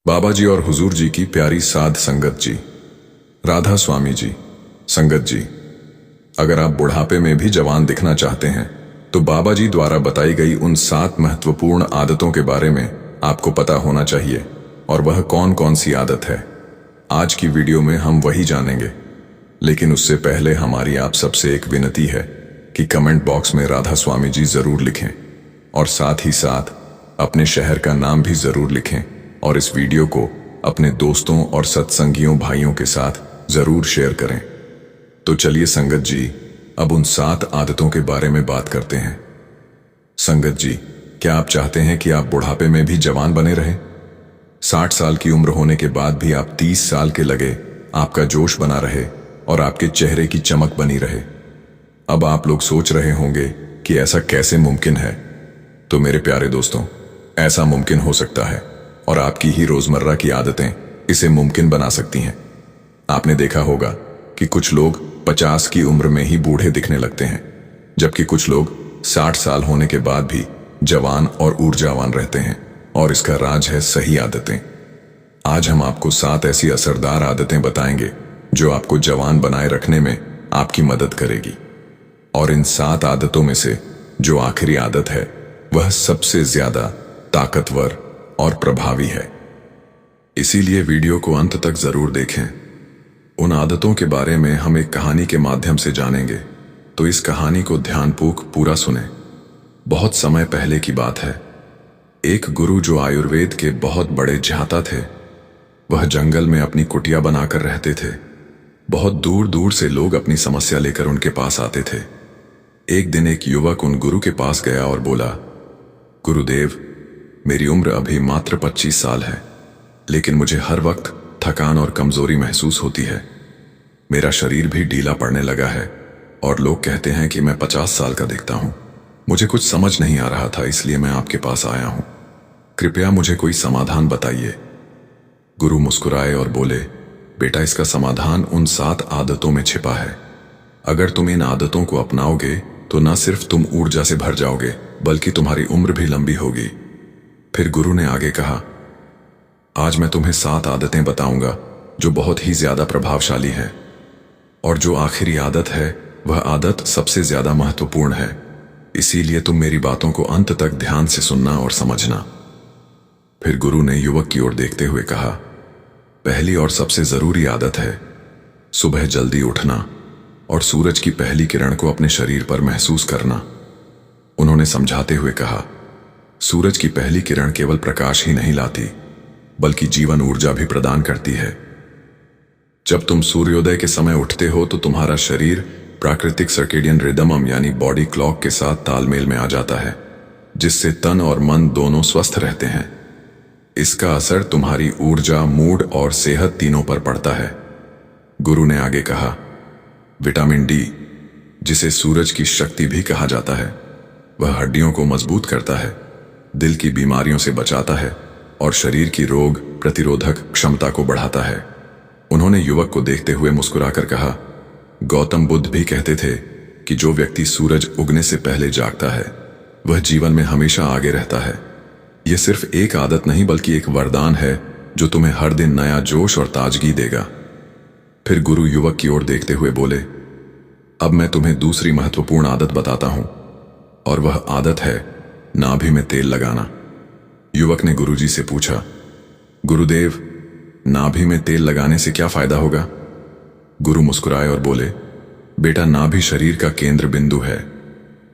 बाबा जी और हुजूर जी की प्यारी साध संगत जी, राधा स्वामी जी, संगत जी, अगर आप बुढ़ापे में भी जवान दिखना चाहते हैं तो बाबा जी द्वारा बताई गई उन 7 महत्वपूर्ण आदतों के बारे में आपको पता होना चाहिए। और वह कौन कौन सी आदत है, आज की वीडियो में हम वही जानेंगे। लेकिन उससे पहले हमारी आप सबसे एक विनती है कि कमेंट बॉक्स में राधा स्वामी जी जरूर लिखें और साथ ही साथ अपने शहर का नाम भी जरूर लिखें और इस वीडियो को अपने दोस्तों और सत्संगियों भाइयों के साथ जरूर शेयर करें। तो चलिए संगत जी, अब उन 7 आदतों के बारे में बात करते हैं। संगत जी, क्या आप चाहते हैं कि आप बुढ़ापे में भी जवान बने रहें? 60 साल की उम्र होने के बाद भी आप 30 साल के लगे, आपका जोश बना रहे और आपके चेहरे की चमक बनी रहे। अब आप लोग सोच रहे होंगे कि ऐसा कैसे मुमकिन है। तो मेरे प्यारे दोस्तों, ऐसा मुमकिन हो सकता है और आपकी ही रोजमर्रा की आदतें इसे मुमकिन बना सकती हैं। आपने देखा होगा कि कुछ लोग 50 की उम्र में ही बूढ़े दिखने लगते हैं, जबकि कुछ लोग 60 साल होने के बाद भी जवान और ऊर्जावान रहते हैं। और इसका राज है सही आदतें। आज हम आपको 7 ऐसी असरदार आदतें बताएंगे जो आपको जवान बनाए रखने में आपकी मदद करेगी। और इन 7 आदतों में से जो आखिरी आदत है वह सबसे ज्यादा ताकतवर और प्रभावी है। इसीलिए वीडियो को अंत तक जरूर देखें। उन आदतों के बारे में हम एक कहानी के माध्यम से जानेंगे, तो इस कहानी को ध्यानपूर्वक पूरा सुने। बहुत समय पहले की बात है। एक गुरु जो आयुर्वेद के बहुत बड़े ज्ञाता थे, वह जंगल में अपनी कुटिया बनाकर रहते थे। बहुत दूर दूर से लोग अपनी समस्या लेकर उनके पास आते थे। एक दिन एक युवक उन गुरु के पास गया और बोला, गुरुदेव, मेरी उम्र अभी मात्र 25 साल है, लेकिन मुझे हर वक्त थकान और कमजोरी महसूस होती है। मेरा शरीर भी ढीला पड़ने लगा है और लोग कहते हैं कि मैं 50 साल का दिखता हूं। मुझे कुछ समझ नहीं आ रहा था, इसलिए मैं आपके पास आया हूं। कृपया मुझे कोई समाधान बताइए। गुरु मुस्कुराए और बोले, बेटा, इसका समाधान उन 7 आदतों में छिपा है। अगर तुम इन आदतों को अपनाओगे तो न सिर्फ तुम ऊर्जा से भर जाओगे, बल्कि तुम्हारी उम्र भी लंबी होगी। फिर गुरु ने आगे कहा, आज मैं तुम्हें 7 आदतें बताऊंगा जो बहुत ही ज्यादा प्रभावशाली है। और जो आखिरी आदत है वह आदत सबसे ज्यादा महत्वपूर्ण है। इसीलिए तुम मेरी बातों को अंत तक ध्यान से सुनना और समझना। फिर गुरु ने युवक की ओर देखते हुए कहा, पहली और सबसे जरूरी आदत है सुबह जल्दी उठना और सूरज की पहली किरण को अपने शरीर पर महसूस करना। उन्होंने समझाते हुए कहा, सूरज की पहली किरण केवल प्रकाश ही नहीं लाती, बल्कि जीवन ऊर्जा भी प्रदान करती है। जब तुम सूर्योदय के समय उठते हो तो तुम्हारा शरीर प्राकृतिक सर्केडियन रिदम यानी बॉडी क्लॉक के साथ तालमेल में आ जाता है, जिससे तन और मन दोनों स्वस्थ रहते हैं। इसका असर तुम्हारी ऊर्जा, मूड और सेहत तीनों पर पड़ता है। गुरु ने आगे कहा, विटामिन डी, जिसे सूरज की शक्ति भी कहा जाता है, वह हड्डियों को मजबूत करता है, दिल की बीमारियों से बचाता है और शरीर की रोग प्रतिरोधक क्षमता को बढ़ाता है। उन्होंने युवक को देखते हुए मुस्कुराकर कहा, गौतम बुद्ध भी कहते थे कि जो व्यक्ति सूरज उगने से पहले जागता है वह जीवन में हमेशा आगे रहता है। यह सिर्फ एक आदत नहीं बल्कि एक वरदान है जो तुम्हें हर दिन नया जोश और ताजगी देगा। फिर गुरु युवक की ओर देखते हुए बोले, अब मैं तुम्हें दूसरी महत्वपूर्ण आदत बताता हूं और वह आदत है नाभि में तेल लगाना। युवक ने गुरुजी से पूछा, गुरुदेव, नाभि में तेल लगाने से क्या फायदा होगा? गुरु मुस्कुराए और बोले, बेटा, नाभि शरीर का केंद्र बिंदु है।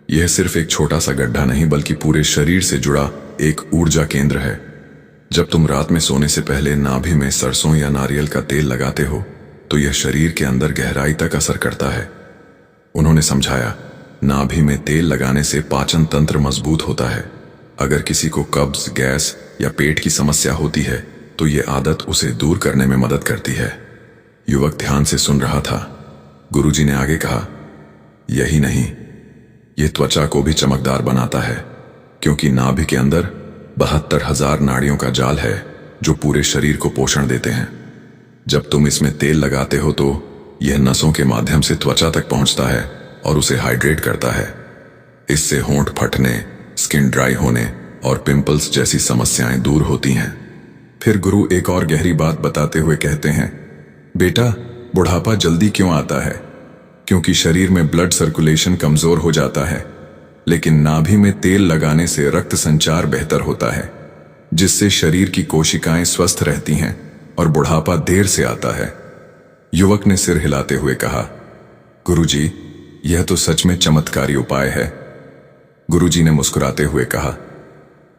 यह सिर्फ एक छोटा सा गड्ढा नहीं बल्कि पूरे शरीर से जुड़ा एक ऊर्जा केंद्र है। जब तुम रात में सोने से पहले नाभि में सरसों या नारियल का तेल लगाते हो तो यह शरीर के अंदर गहराई तक असर करता है। उन्होंने समझाया, नाभि में तेल लगाने से पाचन तंत्र मजबूत होता है। अगर किसी को कब्ज, गैस या पेट की समस्या होती है तो यह आदत उसे दूर करने में मदद करती है। युवक ध्यान से सुन रहा था। गुरुजी ने आगे कहा, यही नहीं, यह त्वचा को भी चमकदार बनाता है, क्योंकि नाभि के अंदर 72,000 नाड़ियों का जाल है जो पूरे शरीर को पोषण देते हैं। जब तुम इसमें तेल लगाते हो तो यह नसों के माध्यम से त्वचा तक पहुंचता है और उसे हाइड्रेट करता है। इससे होंठ फटने, स्किन ड्राई होने और पिंपल्स जैसी समस्याएं दूर होती हैं। फिर गुरु एक और गहरी बात बताते हुए कहते हैं, बेटा, बुढ़ापा जल्दी क्यों आता है? क्योंकि शरीर में ब्लड सर्कुलेशन कमजोर हो जाता है, लेकिन नाभि में तेल लगाने से रक्त संचार बेहतर होता है, जिससे शरीर की कोशिकाएं स्वस्थ रहती हैं और बुढ़ापा देर से आता है। युवक ने सिर हिलाते हुए कहा, गुरुजी, यह तो सच में चमत्कारी उपाय है। गुरुजी ने मुस्कुराते हुए कहा,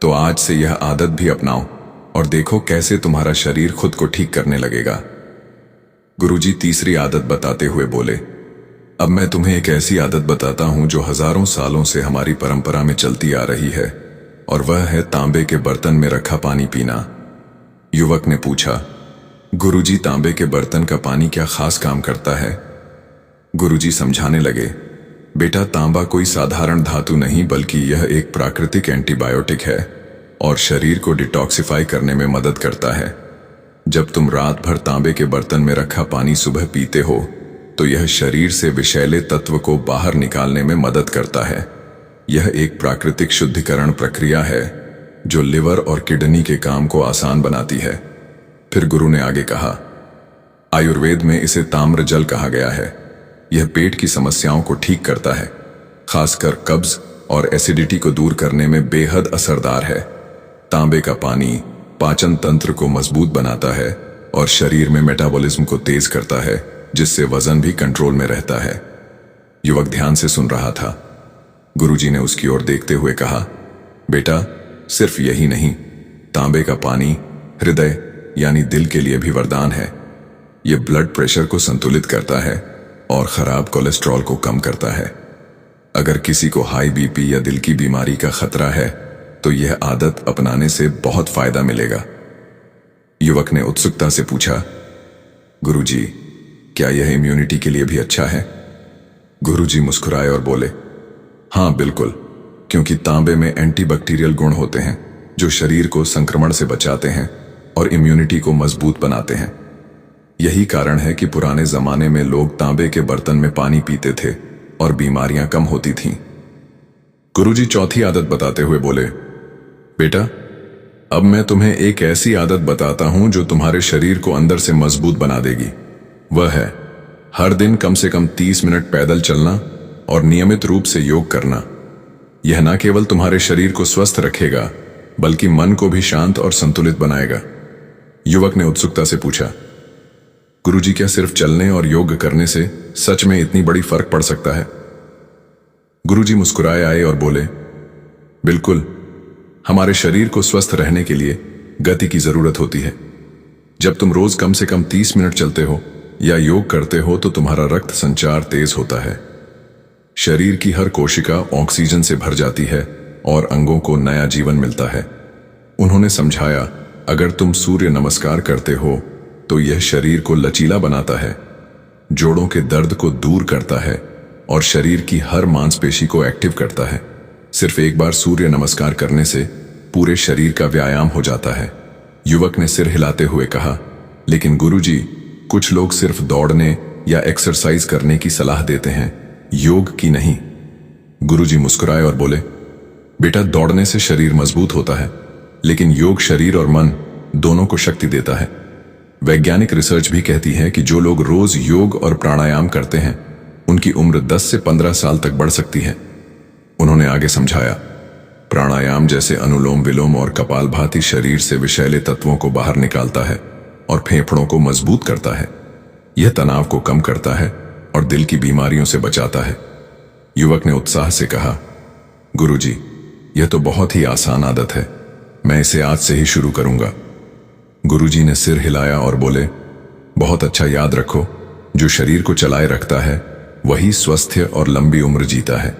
तो आज से यह आदत भी अपनाओ और देखो कैसे तुम्हारा शरीर खुद को ठीक करने लगेगा। गुरुजी तीसरी आदत बताते हुए बोले, अब मैं तुम्हें एक ऐसी आदत बताता हूं जो हजारों सालों से हमारी परंपरा में चलती आ रही है, और वह है तांबे के बर्तन में रखा पानी पीना। युवक ने पूछा, गुरुजी, तांबे के बर्तन का पानी क्या खास काम करता है? गुरुजी समझाने लगे, बेटा, तांबा कोई साधारण धातु नहीं बल्कि यह एक प्राकृतिक एंटीबायोटिक है और शरीर को डिटॉक्सिफाई करने में मदद करता है। जब तुम रात भर तांबे के बर्तन में रखा पानी सुबह पीते हो तो यह शरीर से विषैले तत्व को बाहर निकालने में मदद करता है। यह एक प्राकृतिक शुद्धिकरण प्रक्रिया है जो लिवर और किडनी के काम को आसान बनाती है। फिर गुरु ने आगे कहा, आयुर्वेद में इसे ताम्र जल कहा गया है। यह पेट की समस्याओं को ठीक करता है, खासकर कब्ज और एसिडिटी को दूर करने में बेहद असरदार है। तांबे का पानी पाचन तंत्र को मजबूत बनाता है और शरीर में मेटाबॉलिज्म को तेज करता है, जिससे वजन भी कंट्रोल में रहता है। युवक ध्यान से सुन रहा था। गुरुजी ने उसकी ओर देखते हुए कहा, बेटा, सिर्फ यही नहीं, तांबे का पानी हृदय यानी दिल के लिए भी वरदान है। यह ब्लड प्रेशर को संतुलित करता है और खराब कोलेस्ट्रॉल को कम करता है। अगर किसी को हाई बीपी या दिल की बीमारी का खतरा है तो यह आदत अपनाने से बहुत फायदा मिलेगा। युवक ने उत्सुकता से पूछा, गुरुजी, क्या यह इम्यूनिटी के लिए भी अच्छा है? गुरुजी मुस्कुराए और बोले, हां बिल्कुल, क्योंकि तांबे में एंटीबैक्टीरियल गुण होते हैं जो शरीर को संक्रमण से बचाते हैं और इम्यूनिटी को मजबूत बनाते हैं। यही कारण है कि पुराने जमाने में लोग तांबे के बर्तन में पानी पीते थे और बीमारियां कम होती थीं। गुरुजी चौथी आदत बताते हुए बोले, बेटा, अब मैं तुम्हें एक ऐसी आदत बताता हूं जो तुम्हारे शरीर को अंदर से मजबूत बना देगी। वह है हर दिन कम से कम 30 मिनट पैदल चलना और नियमित रूप से योग करना। यह न केवल तुम्हारे शरीर को स्वस्थ रखेगा बल्कि मन को भी शांत और संतुलित बनाएगा। युवक ने उत्सुकता से पूछा, गुरुजी, क्या सिर्फ चलने और योग करने से सच में इतनी बड़ी फर्क पड़ सकता है? गुरुजी मुस्कुराए आए और बोले, बिल्कुल, हमारे शरीर को स्वस्थ रहने के लिए गति की जरूरत होती है। जब तुम रोज कम से कम 30 मिनट चलते हो या योग करते हो तो तुम्हारा रक्त संचार तेज होता है, शरीर की हर कोशिका ऑक्सीजन से भर जाती है और अंगों को नया जीवन मिलता है। उन्होंने समझाया, अगर तुम सूर्य नमस्कार करते हो तो यह शरीर को लचीला बनाता है, जोड़ों के दर्द को दूर करता है और शरीर की हर मांसपेशी को एक्टिव करता है। सिर्फ एक बार सूर्य नमस्कार करने से पूरे शरीर का व्यायाम हो जाता है। युवक ने सिर हिलाते हुए कहा, लेकिन गुरुजी, कुछ लोग सिर्फ दौड़ने या एक्सरसाइज करने की सलाह देते हैं, योग की नहीं। गुरुजी मुस्कुराए और बोले, बेटा, दौड़ने से शरीर मजबूत होता है, लेकिन योग शरीर और मन दोनों को शक्ति देता है। वैज्ञानिक रिसर्च भी कहती है कि जो लोग रोज योग और प्राणायाम करते हैं उनकी उम्र 10 से 15 साल तक बढ़ सकती है। उन्होंने आगे समझाया, प्राणायाम जैसे अनुलोम विलोम और कपालभाति शरीर से विषैले तत्वों को बाहर निकालता है और फेफड़ों को मजबूत करता है। यह तनाव को कम करता है और दिल की बीमारियों से बचाता है। युवक ने उत्साह से कहा, गुरुजी, यह तो बहुत ही आसान आदत है, मैं इसे आज से ही शुरू करूंगा। गुरुजी ने सिर हिलाया और बोले, बहुत अच्छा, याद रखो, जो शरीर को चलाए रखता है वही स्वस्थ और लंबी उम्र जीता है।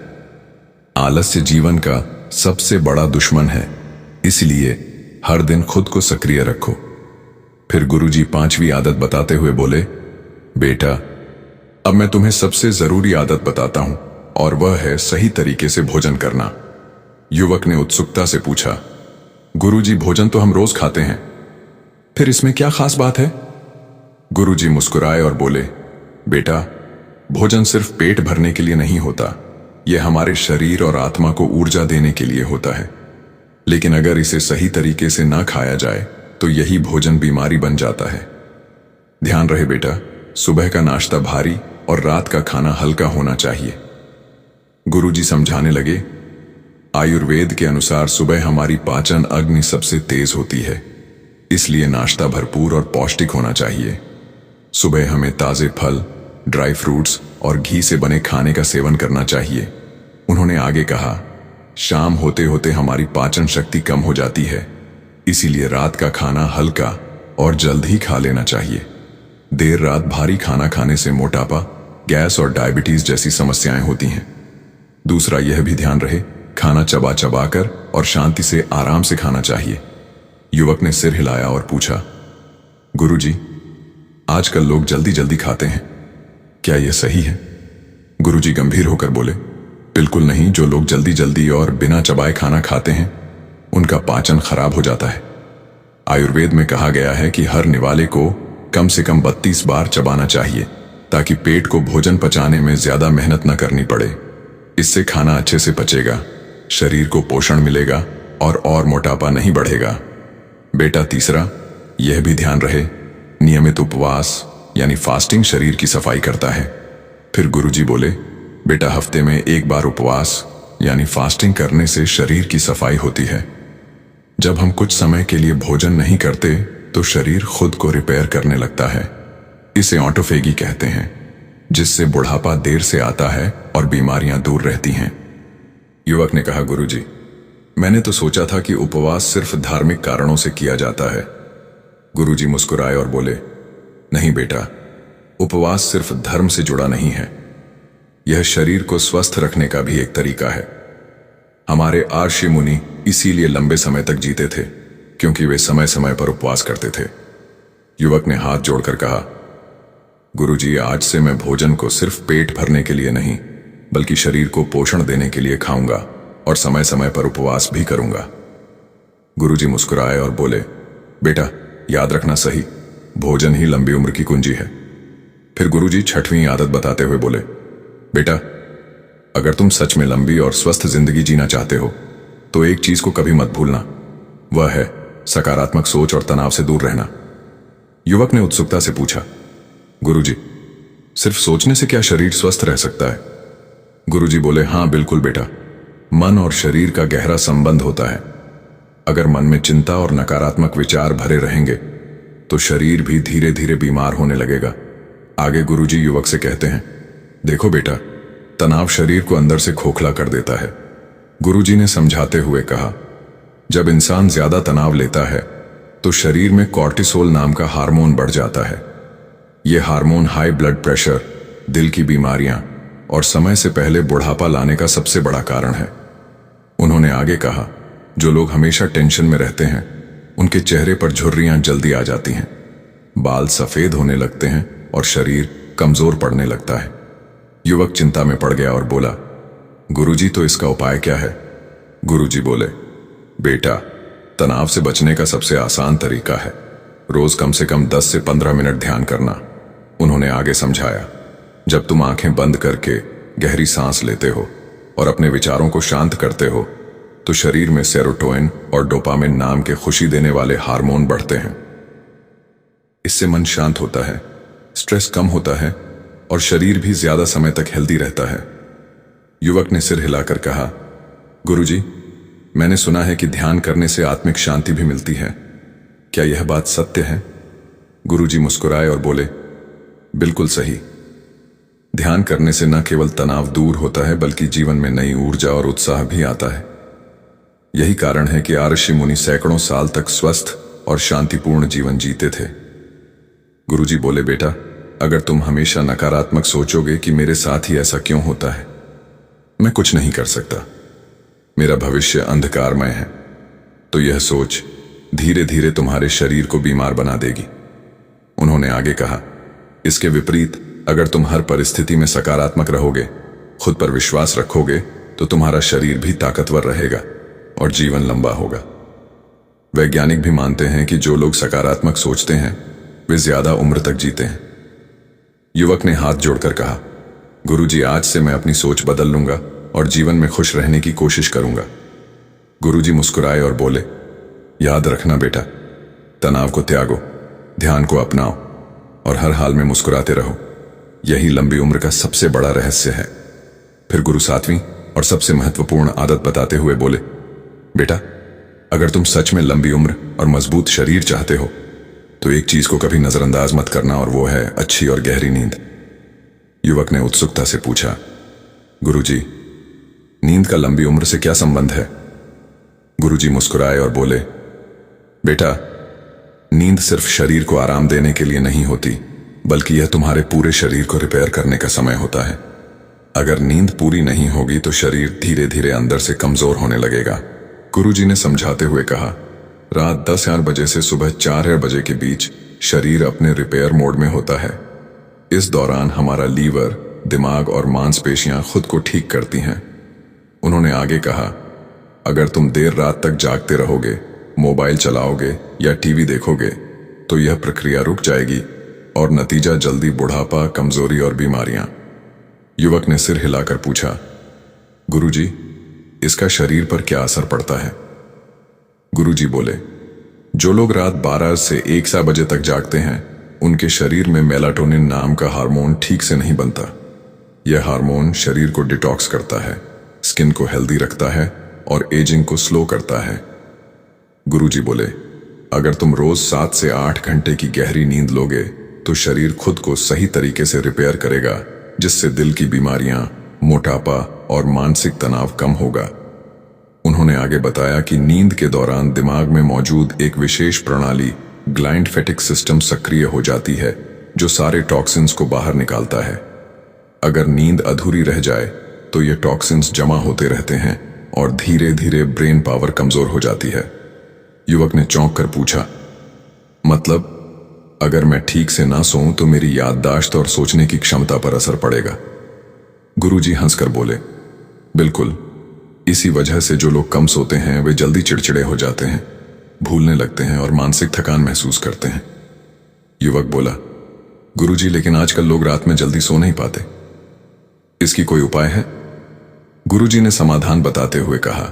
आलस्य जीवन का सबसे बड़ा दुश्मन है, इसलिए हर दिन खुद को सक्रिय रखो। फिर गुरुजी 5वीं आदत बताते हुए बोले, बेटा, अब मैं तुम्हें सबसे जरूरी आदत बताता हूं और वह है सही तरीके से भोजन करना। युवक ने उत्सुकता से पूछा, गुरुजी, भोजन तो हम रोज खाते हैं, फिर इसमें क्या खास बात है? गुरुजी मुस्कुराए और बोले, बेटा, भोजन सिर्फ पेट भरने के लिए नहीं होता, यह हमारे शरीर और आत्मा को ऊर्जा देने के लिए होता है। लेकिन अगर इसे सही तरीके से ना खाया जाए तो यही भोजन बीमारी बन जाता है। ध्यान रहे बेटा, सुबह का नाश्ता भारी और रात का खाना हल्का होना चाहिए। गुरुजी समझाने लगे, आयुर्वेद के अनुसार सुबह हमारी पाचन अग्नि सबसे तेज होती है, इसलिए नाश्ता भरपूर और पौष्टिक होना चाहिए। सुबह हमें ताजे फल, ड्राई फ्रूट्स और घी से बने खाने का सेवन करना चाहिए। उन्होंने आगे कहा, शाम होते होते हमारी पाचन शक्ति कम हो जाती है, इसीलिए रात का खाना हल्का और जल्द ही खा लेना चाहिए। देर रात भारी खाना खाने से मोटापा, गैस और डायबिटीज जैसी समस्याएं होती हैं। दूसरा यह भी ध्यान रहे, खाना चबा चबा कर और शांति से आराम से खाना चाहिए। युवक ने सिर हिलाया और पूछा, गुरुजी, आजकल लोग जल्दी जल्दी खाते हैं, क्या यह सही है? गुरुजी गंभीर होकर बोले, बिल्कुल नहीं। जो लोग जल्दी जल्दी और बिना चबाए खाना खाते हैं, उनका पाचन खराब हो जाता है। आयुर्वेद में कहा गया है कि हर निवाले को कम से कम 32 बार चबाना चाहिए, ताकि पेट को भोजन पचाने में ज्यादा मेहनत न करनी पड़े। इससे खाना अच्छे से पचेगा, शरीर को पोषण मिलेगा और मोटापा नहीं बढ़ेगा। बेटा, तीसरा यह भी ध्यान रहे, नियमित उपवास यानी फास्टिंग शरीर की सफाई करता है। फिर गुरुजी बोले, बेटा, हफ्ते में एक बार उपवास यानी फास्टिंग करने से शरीर की सफाई होती है। जब हम कुछ समय के लिए भोजन नहीं करते तो शरीर खुद को रिपेयर करने लगता है। इसे ऑटोफेगी कहते हैं, जिससे बुढ़ापा देर से आता है और बीमारियां दूर रहती हैं। युवक ने कहा, गुरुजी, मैंने तो सोचा था कि उपवास सिर्फ धार्मिक कारणों से किया जाता है। गुरुजी मुस्कुराए और बोले, नहीं बेटा, उपवास सिर्फ धर्म से जुड़ा नहीं है, यह शरीर को स्वस्थ रखने का भी एक तरीका है। हमारे आर्षि मुनि इसीलिए लंबे समय तक जीते थे, क्योंकि वे समय समय पर उपवास करते थे। युवक ने हाथ जोड़कर कहा, गुरुजी, आज से मैं भोजन को सिर्फ पेट भरने के लिए नहीं, बल्कि शरीर को पोषण देने के लिए खाऊंगा और समय समय पर उपवास भी करूंगा। गुरुजी मुस्कुराए और बोले, बेटा, याद रखना, सही भोजन ही लंबी उम्र की कुंजी है। फिर गुरुजी छठवीं आदत बताते हुए बोले, बेटा, अगर तुम सच में लंबी और स्वस्थ जिंदगी जीना चाहते हो तो एक चीज को कभी मत भूलना, वह है सकारात्मक सोच और तनाव से दूर रहना। युवक ने उत्सुकता से पूछा, गुरुजी, सिर्फ सोचने से क्या शरीर स्वस्थ रह सकता है? गुरुजी बोले, हां बिल्कुल बेटा, मन और शरीर का गहरा संबंध होता है। अगर मन में चिंता और नकारात्मक विचार भरे रहेंगे तो शरीर भी धीरे धीरे बीमार होने लगेगा। आगे गुरुजी युवक से कहते हैं, देखो बेटा, तनाव शरीर को अंदर से खोखला कर देता है। गुरुजी ने समझाते हुए कहा, जब इंसान ज्यादा तनाव लेता है तो शरीर में कॉर्टिसोल नाम का हार्मोन बढ़ जाता है। यह हार्मोन हाई ब्लड प्रेशर, दिल की बीमारियां और समय से पहले बुढ़ापा लाने का सबसे बड़ा कारण है। उन्होंने आगे कहा, जो लोग हमेशा टेंशन में रहते हैं, उनके चेहरे पर झुर्रियां जल्दी आ जाती हैं, बाल सफेद होने लगते हैं और शरीर कमजोर पड़ने लगता है। युवक चिंता में पड़ गया और बोला, गुरुजी, तो इसका उपाय क्या है? गुरुजी बोले, बेटा, तनाव से बचने का सबसे आसान तरीका है रोज कम से कम 10 से 15 मिनट ध्यान करना। उन्होंने आगे समझाया, जब तुम आंखें बंद करके गहरी सांस लेते हो और अपने विचारों को शांत करते हो तो शरीर में सेरोटोनिन और डोपामिन नाम के खुशी देने वाले हार्मोन बढ़ते हैं। इससे मन शांत होता है, स्ट्रेस कम होता है और शरीर भी ज्यादा समय तक हेल्दी रहता है। युवक ने सिर हिलाकर कहा, गुरुजी, मैंने सुना है कि ध्यान करने से आत्मिक शांति भी मिलती है, क्या यह बात सत्य है? गुरुजी मुस्कुराए और बोले, बिल्कुल सही। ध्यान करने से न केवल तनाव दूर होता है, बल्कि जीवन में नई ऊर्जा और उत्साह भी आता है। यही कारण है कि ऋषि मुनि सैकड़ों साल तक स्वस्थ और शांतिपूर्ण जीवन जीते थे। गुरुजी बोले, बेटा, अगर तुम हमेशा नकारात्मक सोचोगे कि मेरे साथ ही ऐसा क्यों होता है, मैं कुछ नहीं कर सकता, मेरा भविष्य अंधकारमय है, तो यह सोच धीरे धीरे तुम्हारे शरीर को बीमार बना देगी। उन्होंने आगे कहा, इसके विपरीत अगर तुम हर परिस्थिति में सकारात्मक रहोगे, खुद पर विश्वास रखोगे, तो तुम्हारा शरीर भी ताकतवर रहेगा और जीवन लंबा होगा। वैज्ञानिक भी मानते हैं कि जो लोग सकारात्मक सोचते हैं वे ज्यादा उम्र तक जीते हैं। युवक ने हाथ जोड़कर कहा, गुरुजी, आज से मैं अपनी सोच बदल लूंगा और जीवन में खुश रहने की कोशिश करूंगा। गुरुजी मुस्कुराए और बोले, याद रखना बेटा, तनाव को त्यागो, ध्यान को अपनाओ और हर हाल में मुस्कुराते रहो। यही लंबी उम्र का सबसे बड़ा रहस्य है। फिर गुरु 7वीं और सबसे महत्वपूर्ण आदत बताते हुए बोले, बेटा, अगर तुम सच में लंबी उम्र और मजबूत शरीर चाहते हो तो एक चीज को कभी नजरअंदाज मत करना, और वो है अच्छी और गहरी नींद। युवक ने उत्सुकता से पूछा, गुरुजी, नींद का लंबी उम्र से क्या संबंध है? गुरुजी मुस्कुराए और बोले, बेटा, नींद सिर्फ शरीर को आराम देने के लिए नहीं होती, बल्कि यह तुम्हारे पूरे शरीर को रिपेयर करने का समय होता है। अगर नींद पूरी नहीं होगी तो शरीर धीरे धीरे अंदर से कमजोर होने लगेगा। गुरुजी ने समझाते हुए कहा, रात 10 बजे से सुबह 4 बजे के बीच शरीर अपने रिपेयर मोड में होता है। इस दौरान हमारा लीवर, दिमाग और मांसपेशियां खुद को ठीक करती हैं। उन्होंने आगे कहा, अगर तुम देर रात तक जागते रहोगे, मोबाइल चलाओगे या टीवी देखोगे तो यह प्रक्रिया रुक जाएगी और नतीजा जल्दी बुढ़ापा, कमजोरी और बीमारियां। युवक ने सिर हिलाकर पूछा, गुरुजी, इसका शरीर पर क्या असर पड़ता है? गुरुजी बोले, जो लोग रात 12 से 1 बजे तक जागते हैं उनके शरीर में मेलाटोनिन नाम का हार्मोन ठीक से नहीं बनता। यह हार्मोन शरीर को डिटॉक्स करता है, स्किन को हेल्दी रखता है और एजिंग को स्लो करता है। गुरुजी बोले, अगर तुम रोज 7 से 8 घंटे की गहरी नींद लोगे तो शरीर खुद को सही तरीके से रिपेयर करेगा, जिससे दिल की बीमारियां, मोटापा और मानसिक तनाव कम होगा। उन्होंने आगे बताया कि नींद के दौरान दिमाग में मौजूद एक विशेष प्रणाली ग्लाइम्फेटिक सिस्टम सक्रिय हो जाती है, जो सारे टॉक्सिन्स को बाहर निकालता है। अगर नींद अधूरी रह जाए तो ये टॉक्सिन्स जमा होते रहते हैं और धीरे धीरे ब्रेन पावर कमजोर हो जाती है। युवक ने चौंक कर पूछा, मतलब अगर मैं ठीक से ना सोऊं तो मेरी याददाश्त और सोचने की क्षमता पर असर पड़ेगा? गुरुजी हंसकर बोले, बिल्कुल। इसी वजह से जो लोग कम सोते हैं वे जल्दी चिड़चिड़े हो जाते हैं, भूलने लगते हैं और मानसिक थकान महसूस करते हैं। युवक बोला, गुरुजी, लेकिन आजकल लोग रात में जल्दी सो नहीं पाते, इसकी कोई उपाय है? गुरुजी ने समाधान बताते हुए कहा,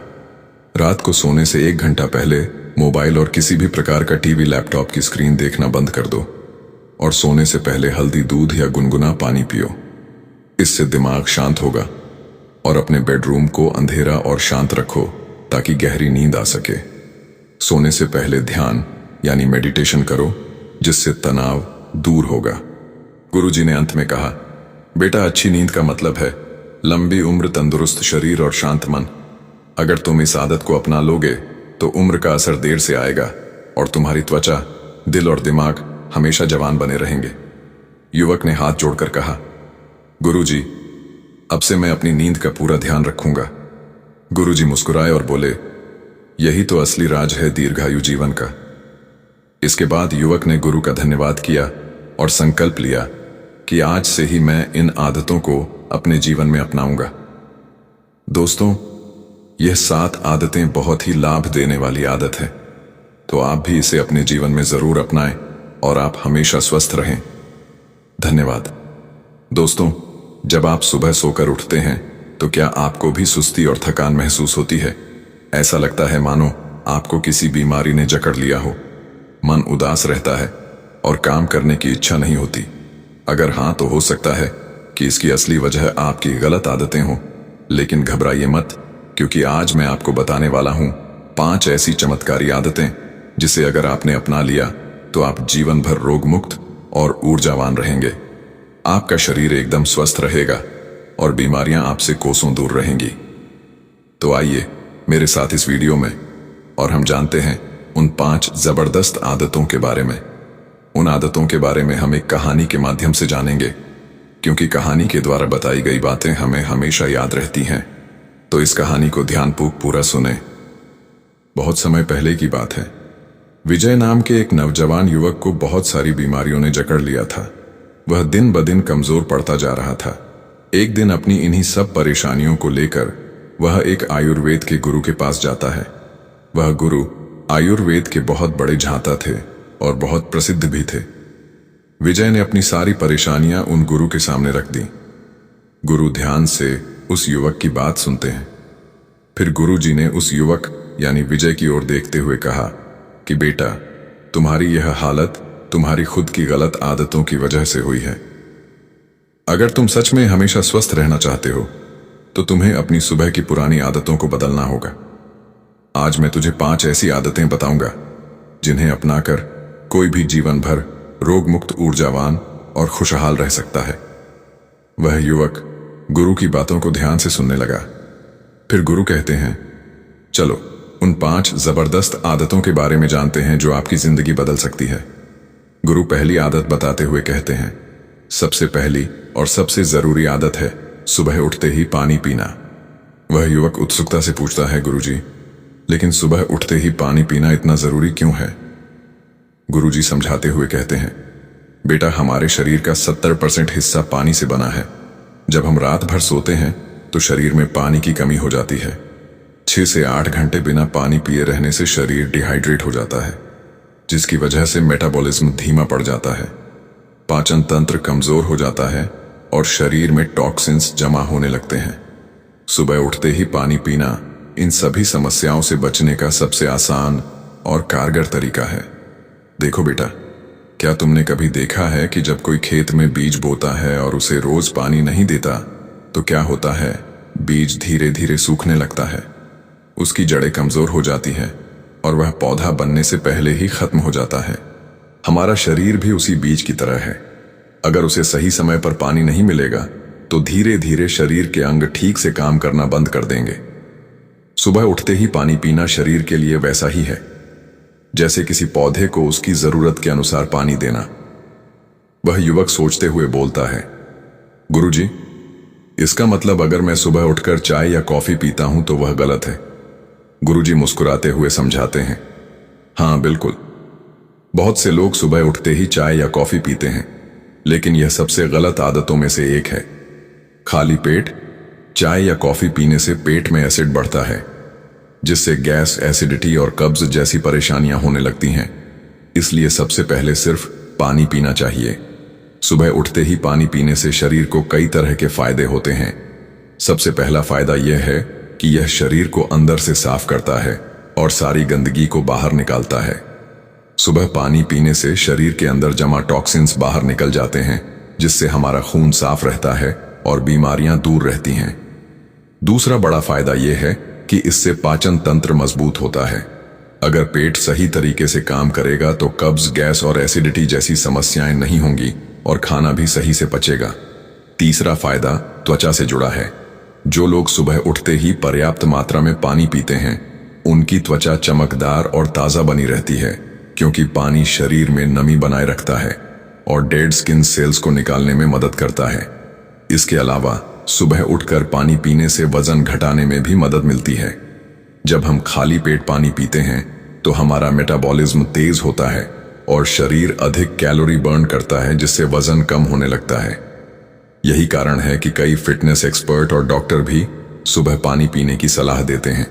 रात को सोने से 1 घंटा पहले मोबाइल और किसी भी प्रकार का टीवी, लैपटॉप की स्क्रीन देखना बंद कर दो और सोने से पहले हल्दी दूध या गुनगुना पानी पियो। इससे दिमाग शांत होगा। और अपने बेडरूम को अंधेरा और शांत रखो ताकि गहरी नींद आ सके। सोने से पहले ध्यान यानी मेडिटेशन करो, जिससे तनाव दूर होगा। गुरुजी ने अंत में कहा, बेटा, अच्छी नींद का मतलब है लंबी उम्र, तंदुरुस्त शरीर और शांत मन। अगर तुम इस आदत को अपना लोगे तो उम्र का असर देर से आएगा और तुम्हारी त्वचा, दिल और दिमाग हमेशा जवान बने रहेंगे। युवक ने हाथ जोड़कर कहा, गुरुजी, अब से मैं अपनी नींद का पूरा ध्यान रखूंगा। गुरुजी मुस्कुराए और बोले, यही तो असली राज है दीर्घायु जीवन का। इसके बाद युवक ने गुरु का धन्यवाद किया और संकल्प लिया कि आज से ही मैं इन आदतों को अपने जीवन में अपनाऊंगा। दोस्तों, यह 7 आदतें बहुत ही लाभ देने वाली आदत है, तो आप भी इसे अपने जीवन में जरूर अपनाएं और आप हमेशा स्वस्थ रहें। धन्यवाद। दोस्तों, जब आप सुबह सोकर उठते हैं तो क्या आपको भी सुस्ती और थकान महसूस होती है? ऐसा लगता है मानो आपको किसी बीमारी ने जकड़ लिया हो। मन उदास रहता है और काम करने की इच्छा नहीं होती। अगर हाँ, तो हो सकता है कि इसकी असली वजह आपकी गलत आदतें हों। लेकिन घबराइए मत, क्योंकि आज मैं आपको बताने वाला हूं 5 ऐसी चमत्कारी आदतें जिसे अगर आपने अपना लिया तो आप जीवन भर रोग मुक्त और ऊर्जावान रहेंगे। आपका शरीर एकदम स्वस्थ रहेगा और बीमारियां आपसे कोसों दूर रहेंगी। तो आइए मेरे साथ इस वीडियो में और हम जानते हैं उन 5 जबरदस्त आदतों के बारे में। उन आदतों के बारे में हम एक कहानी के माध्यम से जानेंगे, क्योंकि कहानी के द्वारा बताई गई बातें हमें हमेशा याद रहती हैं। तो इस कहानी को ध्यानपूर्वक पूरा सुने। बहुत समय पहले की बात है। विजय नाम के एक नौजवान युवक को बहुत सारी बीमारियों ने जकड़ लिया था। वह दिन ब दिन कमजोर पड़ता जा रहा था। एक दिन अपनी इन्हीं सब परेशानियों को लेकर वह एक आयुर्वेद के गुरु के पास जाता है। वह गुरु आयुर्वेद के बहुत बड़े झांता थे और बहुत प्रसिद्ध भी थे। विजय ने अपनी सारी परेशानियां उन गुरु के सामने रख दी। गुरु ध्यान से उस युवक की बात सुनते हैं। फिर गुरु जी ने उस युवक यानी विजय की ओर देखते हुए कहा कि बेटा, तुम्हारी यह हालत तुम्हारी खुद की गलत आदतों की वजह से हुई है। अगर तुम सच में हमेशा स्वस्थ रहना चाहते हो तो तुम्हें अपनी सुबह की पुरानी आदतों को बदलना होगा। आज मैं तुझे 5 ऐसी आदतें बताऊंगा जिन्हें अपनाकर कोई भी जीवन भर रोग मुक्त, ऊर्जावान और खुशहाल रह सकता है। वह युवक गुरु की बातों को ध्यान से सुनने लगा। फिर गुरु कहते हैं, चलो उन 5 जबरदस्त आदतों के बारे में जानते हैं जो आपकी जिंदगी बदल सकती है। गुरु पहली आदत बताते हुए कहते हैं, सबसे पहली और सबसे जरूरी आदत है सुबह उठते ही पानी पीना। वह युवक उत्सुकता से पूछता है, गुरुजी, लेकिन सुबह उठते ही पानी पीना इतना जरूरी क्यों है? गुरुजी समझाते हुए कहते हैं, बेटा, हमारे शरीर का 70% हिस्सा पानी से बना है। जब हम रात भर सोते हैं तो शरीर में पानी की कमी हो जाती है। 6 से 8 घंटे बिना पानी पिए रहने से शरीर डिहाइड्रेट हो जाता है, जिसकी वजह से मेटाबॉलिज्म धीमा पड़ जाता है, पाचन तंत्र कमजोर हो जाता है और शरीर में टॉक्सिन्स जमा होने लगते हैं। सुबह उठते ही पानी पीना इन सभी समस्याओं से बचने का सबसे आसान और कारगर तरीका है। देखो बेटा, क्या तुमने कभी देखा है कि जब कोई खेत में बीज बोता है और उसे रोज पानी नहीं देता तो क्या होता है? बीज धीरे धीरे सूखने लगता है, उसकी जड़ें कमजोर हो जाती है और वह पौधा बनने से पहले ही खत्म हो जाता है। हमारा शरीर भी उसी बीज की तरह है। अगर उसे सही समय पर पानी नहीं मिलेगा तो धीरे धीरे शरीर के अंग ठीक से काम करना बंद कर देंगे। सुबह उठते ही पानी पीना शरीर के लिए वैसा ही है जैसे किसी पौधे को उसकी जरूरत के अनुसार पानी देना। वह युवक सोचते हुए बोलता है, गुरुजी, इसका मतलब अगर मैं सुबह उठकर चाय या कॉफी पीता हूं तो वह गलत है? गुरुजी मुस्कुराते हुए समझाते हैं, हां बिल्कुल। बहुत से लोग सुबह उठते ही चाय या कॉफी पीते हैं, लेकिन यह सबसे गलत आदतों में से एक है। खाली पेट चाय या कॉफी पीने से पेट में एसिड बढ़ता है, जिससे गैस, एसिडिटी और कब्ज जैसी परेशानियां होने लगती हैं। इसलिए सबसे पहले सिर्फ पानी पीना चाहिए। सुबह उठते ही पानी पीने से शरीर को कई तरह के फायदे होते हैं। सबसे पहला फायदा यह है कि यह शरीर को अंदर से साफ करता है और सारी गंदगी को बाहर निकालता है। सुबह पानी पीने से शरीर के अंदर जमा टॉक्सिन्स बाहर निकल जाते हैं, जिससे हमारा खून साफ रहता है और बीमारियां दूर रहती हैं। दूसरा बड़ा फायदा यह है कि इससे पाचन तंत्र मजबूत होता है। अगर पेट सही तरीके से काम करेगा तो कब्ज, गैस और एसिडिटी जैसी समस्याएं नहीं होंगी और खाना भी सही से पचेगा। तीसरा फायदा त्वचा से जुड़ा है। जो लोग सुबह उठते ही पर्याप्त मात्रा में पानी पीते हैं, उनकी त्वचा चमकदार और ताजा बनी रहती है, क्योंकि पानी शरीर में नमी बनाए रखता है और डेड स्किन सेल्स को निकालने में मदद करता है। इसके अलावा सुबह उठकर पानी पीने से वजन घटाने में भी मदद मिलती है। जब हम खाली पेट पानी पीते हैं तो हमारा मेटाबॉलिज्म तेज होता है और शरीर अधिक कैलोरी बर्न करता है, जिससे वजन कम होने लगता है। यही कारण है कि कई फिटनेस एक्सपर्ट और डॉक्टर भी सुबह पानी पीने की सलाह देते हैं।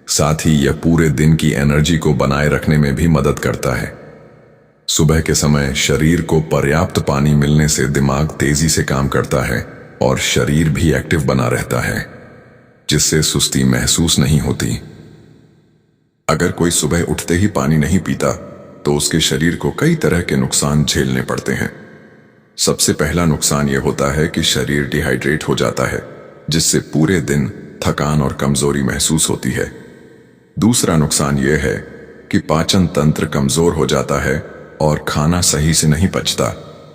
साथ ही यह पूरे दिन की एनर्जी को बनाए रखने में भी मदद करता है। सुबह के समय शरीर को पर्याप्त पानी मिलने से दिमाग तेजी से काम करता है और शरीर भी एक्टिव बना रहता है, जिससे सुस्ती महसूस नहीं होती। अगर कोई सुबह उठते ही पानी नहीं पीता तो उसके शरीर को कई तरह के नुकसान झेलने पड़ते हैं। सबसे पहला नुकसान यह होता है कि शरीर डिहाइड्रेट हो जाता है, जिससे पूरे दिन थकान और कमजोरी महसूस होती है। दूसरा नुकसान यह है कि पाचन तंत्र कमजोर हो जाता है और खाना सही से नहीं पचता,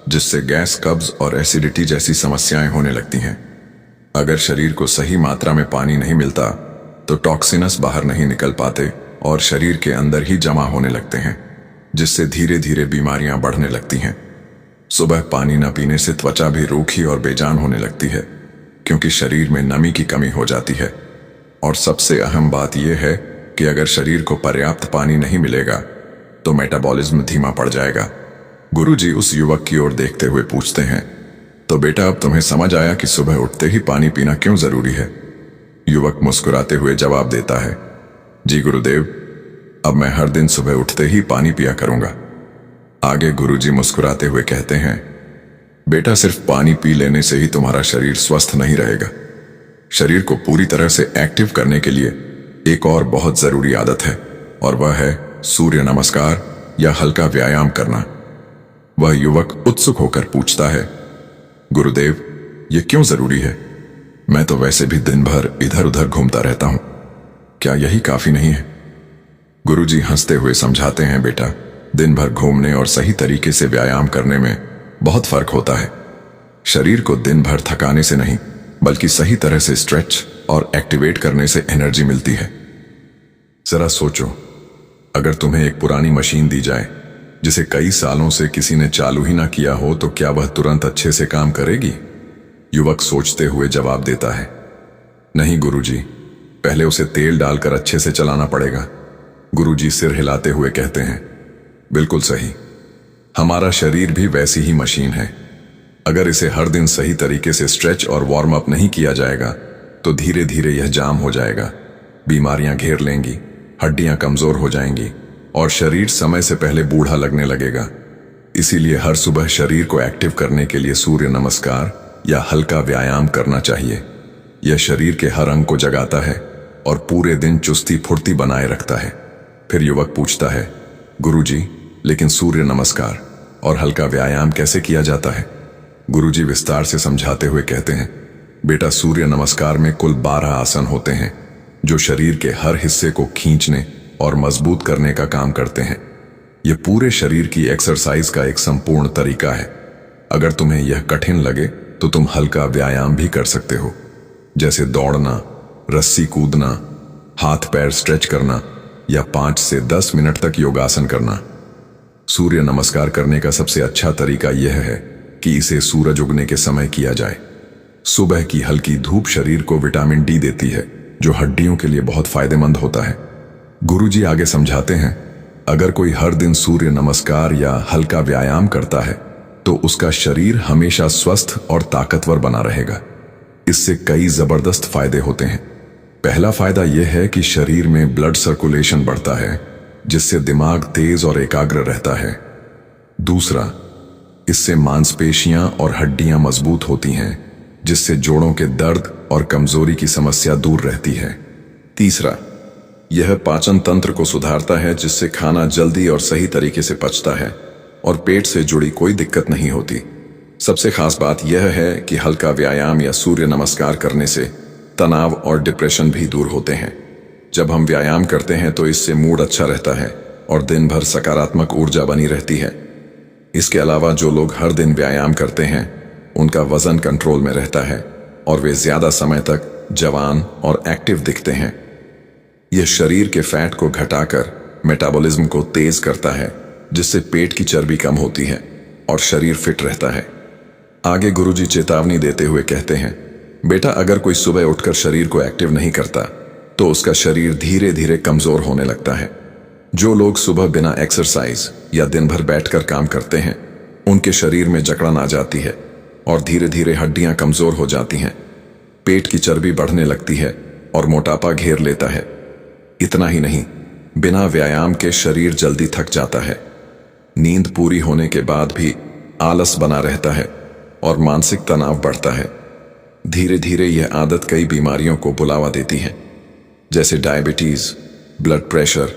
जिससे गैस, कब्ज और एसिडिटी जैसी समस्याएं होने लगती हैं। अगर शरीर को सही मात्रा में पानी नहीं मिलता तो टॉक्सिनस बाहर नहीं निकल पाते और शरीर के अंदर ही जमा होने लगते हैं, जिससे धीरे धीरे बीमारियां बढ़ने लगती हैं। सुबह पानी न पीने से त्वचा भी रूखी और बेजान होने लगती है, क्योंकि शरीर में नमी की कमी हो जाती है। और सबसे अहम बात यह है कि अगर शरीर को पर्याप्त पानी नहीं मिलेगा तो मेटाबॉलिज्म धीमा पड़ जाएगा। गुरुजी उस युवक की ओर देखते हुए पूछते हैं, तो बेटा, अब तुम्हें समझ आया कि सुबह उठते ही पानी पीना क्यों जरूरी है? युवक मुस्कुराते हुए जवाब देता है, जी गुरुदेव, अब मैं हर दिन सुबह उठते ही पानी पिया करूंगा। आगे गुरुजी मुस्कुराते हुए कहते हैं, बेटा, सिर्फ पानी पी लेने से ही तुम्हारा शरीर स्वस्थ नहीं रहेगा। शरीर को पूरी तरह से एक्टिव करने के लिए एक और बहुत जरूरी आदत है, और वह है सूर्य नमस्कार या हल्का व्यायाम करना? वह युवक उत्सुक होकर पूछता है, गुरुदेव, ये क्यों जरूरी है? मैं तो वैसे भी दिन भर इधर उधर घूमता रहता हूं, क्या यही काफी नहीं है? गुरुजी हंसते हुए समझाते हैं, बेटा, दिन भर घूमने और सही तरीके से व्यायाम करने में बहुत फर्क होता है। शरीर को दिन भर थकाने से नहीं, बल्कि सही तरह से स्ट्रेच और एक्टिवेट करने से एनर्जी मिलती है। जरा सोचो, अगर तुम्हें एक पुरानी मशीन दी जाए जिसे कई सालों से किसी ने चालू ही ना किया हो, तो क्या वह तुरंत अच्छे से काम करेगी? युवक सोचते हुए जवाब देता है, नहीं गुरुजी, पहले उसे तेल डालकर अच्छे से चलाना पड़ेगा। गुरुजी सिर हिलाते हुए कहते हैं, बिल्कुल सही, हमारा शरीर भी वैसी ही मशीन है। अगर इसे हर दिन सही तरीके से स्ट्रेच और वार्म अप नहीं किया जाएगा तो धीरे धीरे यह जाम हो जाएगा, बीमारियां घेर लेंगी, हड्डियां कमजोर हो जाएंगी और शरीर समय से पहले बूढ़ा लगने लगेगा। इसीलिए हर सुबह शरीर को एक्टिव करने के लिए सूर्य नमस्कार या हल्का व्यायाम करना चाहिए। यह शरीर के हर अंग को जगाता है और पूरे दिन चुस्ती फुर्ती बनाए रखता है। फिर युवक पूछता है, गुरुजी, लेकिन सूर्य नमस्कार और हल्का व्यायाम कैसे किया जाता है? गुरुजी विस्तार से समझाते हुए कहते हैं, बेटा, सूर्य नमस्कार में कुल 12 आसन होते हैं जो शरीर के हर हिस्से को खींचने और मजबूत करने का काम करते हैं। यह पूरे शरीर की एक्सरसाइज का एक संपूर्ण तरीका है। अगर तुम्हें यह कठिन लगे तो तुम हल्का व्यायाम भी कर सकते हो, जैसे दौड़ना, रस्सी कूदना, हाथ पैर स्ट्रेच करना या 5 से 10 मिनट तक योगासन करना। सूर्य नमस्कार करने का सबसे अच्छा तरीका यह है कि इसे सूरज उगने के समय किया जाए। सुबह की हल्की धूप शरीर को विटामिन डी देती है, जो हड्डियों के लिए बहुत फायदेमंद होता है। गुरुजी आगे समझाते हैं, अगर कोई हर दिन सूर्य नमस्कार या हल्का व्यायाम करता है तो उसका शरीर हमेशा स्वस्थ और ताकतवर बना रहेगा। इससे कई जबरदस्त फायदे होते हैं। पहला फायदा यह है कि शरीर में ब्लड सर्कुलेशन बढ़ता है, जिससे दिमाग तेज और एकाग्र रहता है। दूसरा, इससे मांसपेशियां और हड्डियां मजबूत होती हैं, जिससे जोड़ों के दर्द और कमजोरी की समस्या दूर रहती है। तीसरा, यह पाचन तंत्र को सुधारता है, जिससे खाना जल्दी और सही तरीके से पचता है और पेट से जुड़ी कोई दिक्कत नहीं होती। सबसे खास बात यह है कि हल्का व्यायाम या सूर्य नमस्कार करने से तनाव और डिप्रेशन भी दूर होते हैं। जब हम व्यायाम करते हैं तो इससे मूड अच्छा रहता है और दिन भर सकारात्मक ऊर्जा बनी रहती है। इसके अलावा जो लोग हर दिन व्यायाम करते हैं उनका वजन कंट्रोल में रहता है और वे ज्यादा समय तक जवान और एक्टिव दिखते हैं। यह शरीर के फैट को घटाकर मेटाबॉलिज्म को तेज करता है, जिससे पेट की चर्बी कम होती है और शरीर फिट रहता है। आगे गुरुजी चेतावनी देते हुए कहते हैं, बेटा, अगर कोई सुबह उठकर शरीर को एक्टिव नहीं करता तो उसका शरीर धीरे धीरे कमजोर होने लगता है। जो लोग सुबह बिना एक्सरसाइज या दिन भर बैठकर काम करते हैं उनके शरीर में जकड़न आ जाती है और धीरे धीरे हड्डियां कमजोर हो जाती हैं, पेट की चर्बी बढ़ने लगती है और मोटापा घेर लेता है। इतना ही नहीं, बिना व्यायाम के शरीर जल्दी थक जाता है, नींद पूरी होने के बाद भी आलस बना रहता है और मानसिक तनाव बढ़ता है। धीरे धीरे यह आदत कई बीमारियों को बुलावा देती है, जैसे डायबिटीज, ब्लड प्रेशर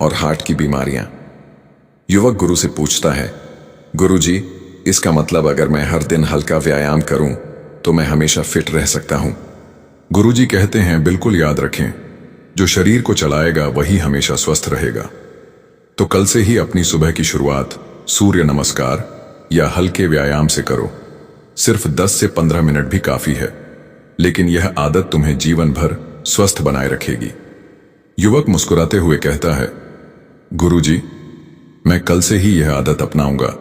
और हार्ट की बीमारियां। युवक गुरु से पूछता है, गुरुजी, इसका मतलब अगर मैं हर दिन हल्का व्यायाम करूं तो मैं हमेशा फिट रह सकता हूं? गुरुजी कहते हैं, बिल्कुल याद रखें, जो शरीर को चलाएगा वही हमेशा स्वस्थ रहेगा। तो कल से ही अपनी सुबह की शुरुआत सूर्य नमस्कार या हल्के व्यायाम से करो। सिर्फ 10 से 15 मिनट भी काफी है, लेकिन यह आदत तुम्हें जीवन भर स्वस्थ बनाए रखेगी। युवक मुस्कुराते हुए कहता है, गुरुजी, मैं कल से ही यह आदत अपनाऊंगा।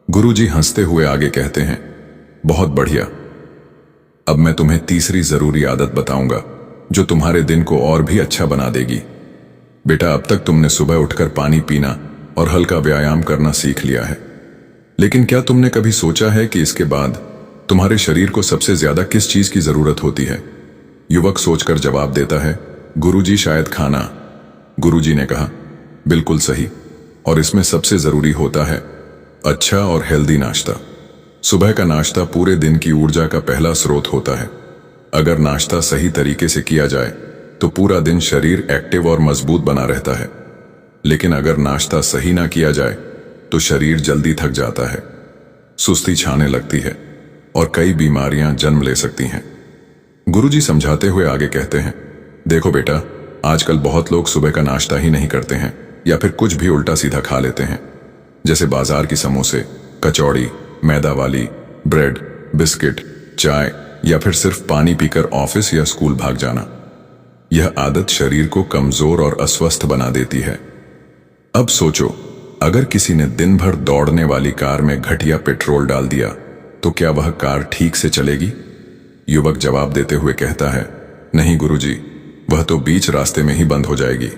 गुरुजी हंसते हुए आगे कहते हैं, बहुत बढ़िया। अब मैं तुम्हें तीसरी जरूरी आदत बताऊंगा जो तुम्हारे दिन को और भी अच्छा बना देगी। बेटा, अब तक तुमने सुबह उठकर पानी पीना और हल्का व्यायाम करना सीख लिया है, लेकिन क्या तुमने कभी सोचा है कि इसके बाद तुम्हारे शरीर को सबसे ज्यादा किस चीज की जरूरत होती है? युवक सोचकर जवाब देता है, गुरुजी, शायद खाना। गुरुजी ने कहा, बिल्कुल सही, और इसमें सबसे जरूरी होता है अच्छा और हेल्दी नाश्ता। सुबह का नाश्ता पूरे दिन की ऊर्जा का पहला स्रोत होता है। अगर नाश्ता सही तरीके से किया जाए तो पूरा दिन शरीर एक्टिव और मजबूत बना रहता है। लेकिन अगर नाश्ता सही ना किया जाए तो शरीर जल्दी थक जाता है, सुस्ती छाने लगती है और कई बीमारियां जन्म ले सकती हैं। गुरुजी समझाते हुए आगे कहते हैं, देखो बेटा, आजकल बहुत लोग सुबह का नाश्ता ही नहीं करते हैं या फिर कुछ भी उल्टा सीधा खा लेते हैं, जैसे बाजार की समोसे, कचौड़ी, मैदा वाली ब्रेड, बिस्किट, चाय या फिर सिर्फ पानी पीकर ऑफिस या स्कूल भाग जाना। यह आदत शरीर को कमजोर और अस्वस्थ बना देती है। अब सोचो, अगर किसी ने दिन भर दौड़ने वाली कार में घटिया पेट्रोल डाल दिया तो क्या वह कार ठीक से चलेगी? युवक जवाब देते हुए कहता है, नहीं गुरुजी, वह तो बीच रास्ते में ही बंद हो जाएगी।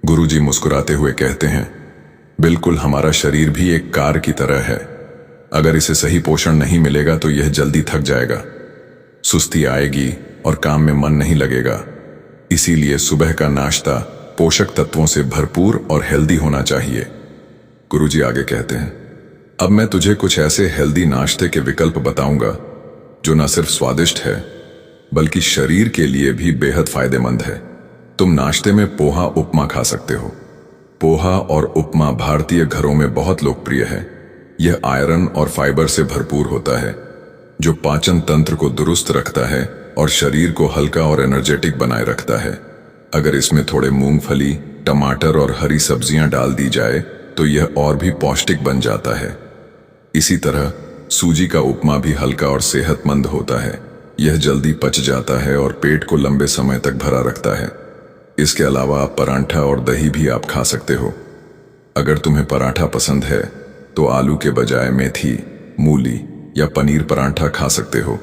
गुरुजी मुस्कुराते हुए कहते हैं, बिल्कुल, हमारा शरीर भी एक कार की तरह है। अगर इसे सही पोषण नहीं मिलेगा तो यह जल्दी थक जाएगा, सुस्ती आएगी और काम में मन नहीं लगेगा। इसीलिए सुबह का नाश्ता पोषक तत्वों से भरपूर और हेल्दी होना चाहिए। गुरुजी आगे कहते हैं, अब मैं तुझे कुछ ऐसे हेल्दी नाश्ते के विकल्प बताऊंगा जो न सिर्फ स्वादिष्ट है बल्कि शरीर के लिए भी बेहद फायदेमंद है। तुम नाश्ते में पोहा उपमा खा सकते हो। पोहा और उपमा भारतीय घरों में बहुत लोकप्रिय है। यह आयरन और फाइबर से भरपूर होता है जो पाचन तंत्र को दुरुस्त रखता है और शरीर को हल्का और एनर्जेटिक बनाए रखता है। अगर इसमें थोड़े मूंगफली, टमाटर और हरी सब्जियां डाल दी जाए तो यह और भी पौष्टिक बन जाता है। इसी तरह सूजी का उपमा भी हल्का और सेहतमंद होता है। यह जल्दी पच जाता है और पेट को लंबे समय तक भरा रखता है। इसके अलावा आप पराठा और दही भी आप खा सकते हो। अगर तुम्हें पराठा पसंद है तो आलू के बजाय मेथी, मूली या पनीर पराठा खा सकते हो।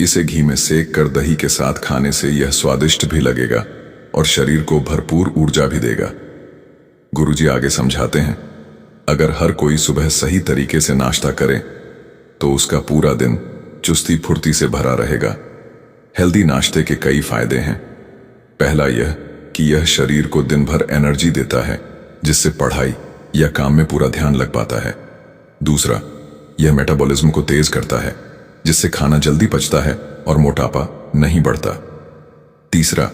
इसे घी में सेक कर दही के साथ खाने से यह स्वादिष्ट भी लगेगा और शरीर को भरपूर ऊर्जा भी देगा। गुरुजी आगे समझाते हैं, अगर हर कोई सुबह सही तरीके से नाश्ता करे तो उसका पूरा दिन चुस्ती फुर्ती से भरा रहेगा। हेल्दी नाश्ते के कई फायदे हैं। पहला यह कि यह शरीर को दिन भर एनर्जी देता है, जिससे पढ़ाई या काम में पूरा ध्यान लग पाता है। दूसरा, यह मेटाबॉलिज्म को तेज करता है, जिससे खाना जल्दी पचता है और मोटापा नहीं बढ़ता। तीसरा,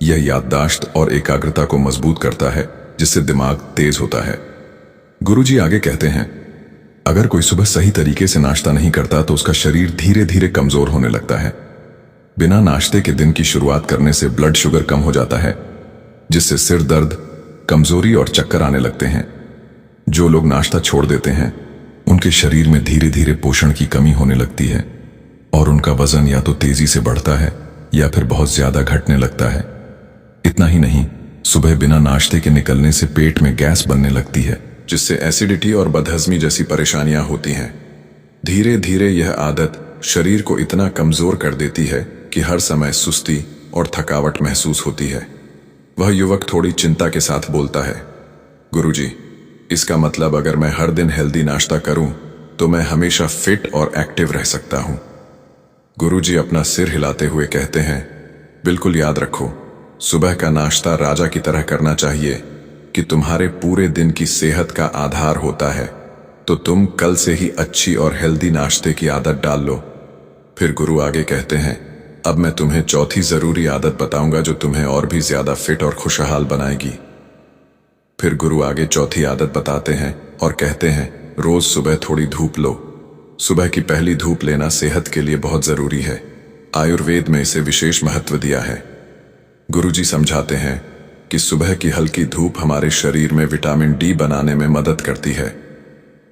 यह याददाश्त और एकाग्रता को मजबूत करता है, जिससे दिमाग तेज होता है। गुरुजी आगे कहते हैं, अगर कोई सुबह सही तरीके से नाश्ता नहीं करता तो उसका शरीर धीरे धीरे कमजोर होने लगता है। बिना नाश्ते के दिन की शुरुआत करने से ब्लड शुगर कम हो जाता है, जिससे सिर दर्द, कमजोरी और चक्कर आने लगते हैं। जो लोग नाश्ता छोड़ देते हैं उनके शरीर में धीरे धीरे पोषण की कमी होने लगती है और उनका वजन या तो तेजी से बढ़ता है या फिर बहुत ज्यादा घटने लगता है। इतना ही नहीं, सुबह बिना नाश्ते के निकलने से पेट में गैस बनने लगती है, जिससे एसिडिटी और बदहजमी जैसी परेशानियां होती हैं। धीरे धीरे यह आदत शरीर को इतना कमजोर कर देती है कि हर समय सुस्ती और थकावट महसूस होती है। वह युवक थोड़ी चिंता के साथ बोलता है, गुरुजी, इसका मतलब अगर मैं हर दिन हेल्दी नाश्ता करूं तो मैं हमेशा फिट और एक्टिव रह सकता हूं। गुरुजी अपना सिर हिलाते हुए कहते हैं, बिल्कुल याद रखो, सुबह का नाश्ता राजा की तरह करना चाहिए कि तुम्हारे पूरे दिन की सेहत का आधार होता है। तो तुम कल से ही अच्छी और हेल्दी नाश्ते की आदत डाल लो। फिर गुरु आगे कहते हैं, अब मैं तुम्हें चौथी जरूरी आदत बताऊंगा जो तुम्हें और भी ज्यादा फिट और खुशहाल बनाएगी। फिर गुरु आगे चौथी आदत बताते हैं और कहते हैं, रोज सुबह थोड़ी धूप लो। सुबह की पहली धूप लेना सेहत के लिए बहुत जरूरी है। आयुर्वेद में इसे विशेष महत्व दिया है। गुरुजी समझाते हैं कि सुबह की हल्की धूप हमारे शरीर में विटामिन डी बनाने में मदद करती है,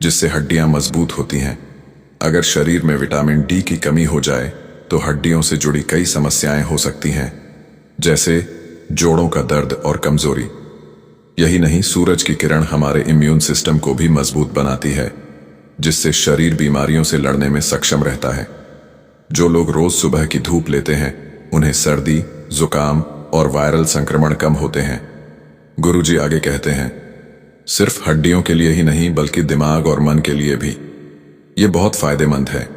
जिससे हड्डियां मजबूत होती हैं। अगर शरीर में विटामिन डी की कमी हो जाए तो हड्डियों से जुड़ी कई समस्याएं हो सकती हैं, जैसे जोड़ों का दर्द और कमजोरी। यही नहीं, सूरज की किरण हमारे इम्यून सिस्टम को भी मजबूत बनाती है, जिससे शरीर बीमारियों से लड़ने में सक्षम रहता है। जो लोग रोज सुबह की धूप लेते हैं उन्हें सर्दी, जुकाम और वायरल संक्रमण कम होते हैं। गुरुजी आगे कहते हैं, सिर्फ हड्डियों के लिए ही नहीं बल्कि दिमाग और मन के लिए भी ये बहुत फायदेमंद है।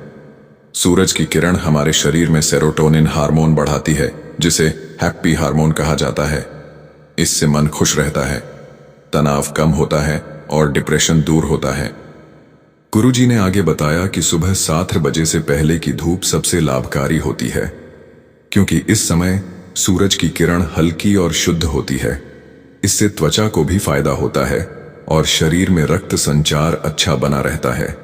सूरज की किरण हमारे शरीर में सेरोटोनिन हार्मोन बढ़ाती है, जिसे हैप्पी हार्मोन कहा जाता है। इससे मन खुश रहता है, तनाव कम होता है और डिप्रेशन दूर होता है। गुरुजी ने आगे बताया कि सुबह 7 बजे से पहले की धूप सबसे लाभकारी होती है, क्योंकि इस समय सूरज की किरण हल्की और शुद्ध होती है। इससे त्वचा को भी फायदा होता है और शरीर में रक्त संचार अच्छा बना रहता है।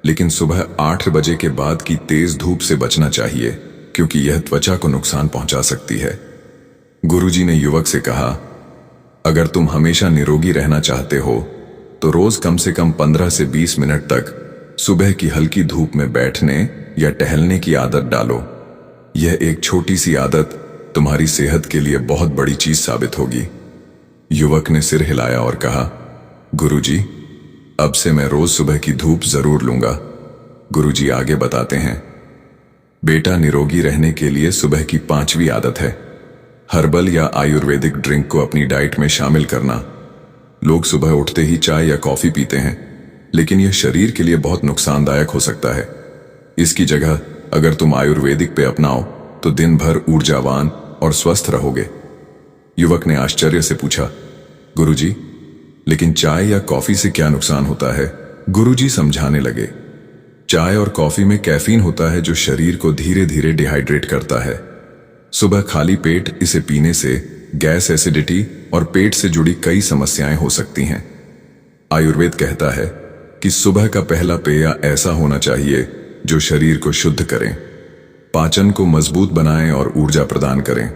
लेकिन सुबह 8 बजे के बाद की तेज धूप से बचना चाहिए, क्योंकि यह त्वचा को नुकसान पहुंचा सकती है। गुरुजी ने युवक से कहा, अगर तुम हमेशा निरोगी रहना चाहते हो तो रोज कम से कम 15 से 20 मिनट तक सुबह की हल्की धूप में बैठने या टहलने की आदत डालो। यह एक छोटी सी आदत तुम्हारी सेहत के लिए बहुत बड़ी चीज साबित होगी। युवक ने सिर हिलाया और कहा, गुरुजी, अब से मैं रोज सुबह की धूप जरूर लूंगा। गुरुजी आगे बताते हैं, बेटा, निरोगी रहने के लिए सुबह की 5वीं आदत है हर्बल या आयुर्वेदिक ड्रिंक को अपनी डाइट में शामिल करना। लोग सुबह उठते ही चाय या कॉफी पीते हैं, लेकिन यह शरीर के लिए बहुत नुकसानदायक हो सकता है। इसकी जगह अगर तुम आयुर्वेदिक पे अपनाओ तो दिन भर ऊर्जावान और स्वस्थ रहोगे। युवक ने आश्चर्य से पूछा, गुरुजी, लेकिन चाय या कॉफी से क्या नुकसान होता है? गुरुजी समझाने लगे, चाय और कॉफी में कैफीन होता है जो शरीर को धीरे धीरे डिहाइड्रेट करता है। सुबह खाली पेट इसे पीने से गैस, एसिडिटी और पेट से जुड़ी कई समस्याएं हो सकती हैं। आयुर्वेद कहता है कि सुबह का पहला पेय ऐसा होना चाहिए जो शरीर को शुद्ध करें, पाचन को मजबूत बनाएं और ऊर्जा प्रदान करें।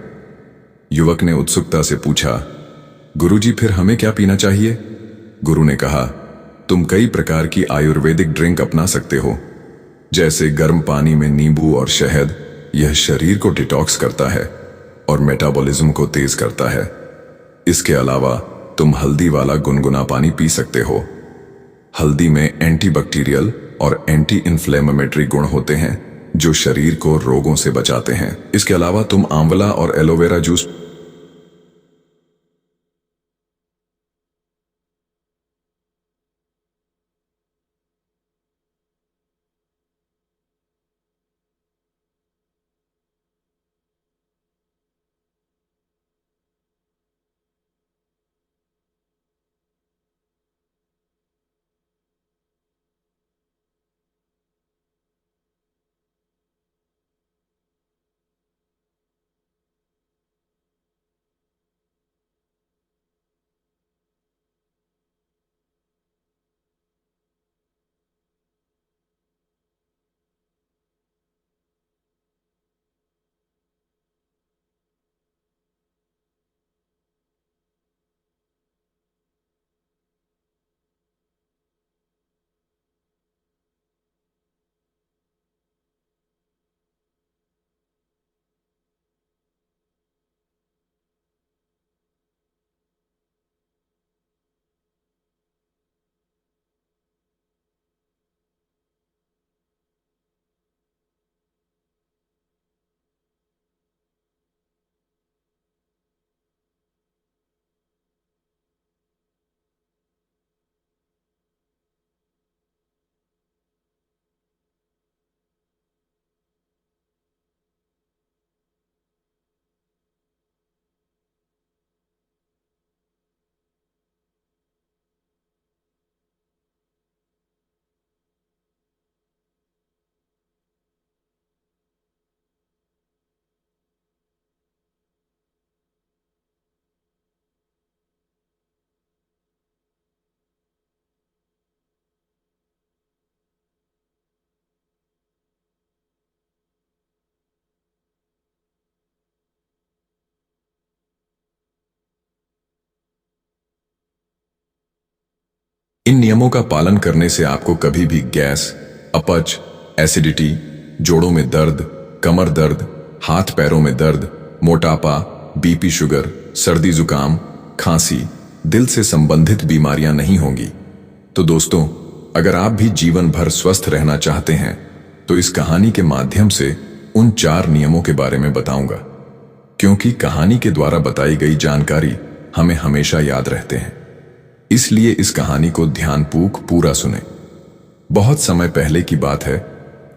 युवक ने उत्सुकता से पूछा, गुरुजी, फिर हमें क्या पीना चाहिए? गुरु ने कहा, तुम कई प्रकार की आयुर्वेदिक ड्रिंक अपना सकते हो, जैसे गर्म पानी में नींबू और शहद। यह शरीर को डिटॉक्स करता है और मेटाबॉलिज्म को तेज करता है। इसके अलावा तुम हल्दी वाला गुनगुना पानी पी सकते हो। हल्दी में एंटीबैक्टीरियल और एंटी इन्फ्लेमेटरी गुण होते हैं जो शरीर को रोगों से बचाते हैं। इसके अलावा तुम आंवला और एलोवेरा जूस इन नियमों का पालन करने से आपको कभी भी गैस, अपच, एसिडिटी, जोड़ों में दर्द, कमर दर्द, हाथ पैरों में दर्द, मोटापा, बीपी, शुगर, सर्दी जुकाम, खांसी, दिल से संबंधित बीमारियां नहीं होंगी। तो दोस्तों, अगर आप भी जीवन भर स्वस्थ रहना चाहते हैं तो इस कहानी के माध्यम से उन 4 नियमों के बारे में बताऊंगा, क्योंकि कहानी के द्वारा बताई गई जानकारी हमें हमेशा याद रहते हैं। इसलिए इस कहानी को ध्यानपूर्वक पूरा सुने। बहुत समय पहले की बात है,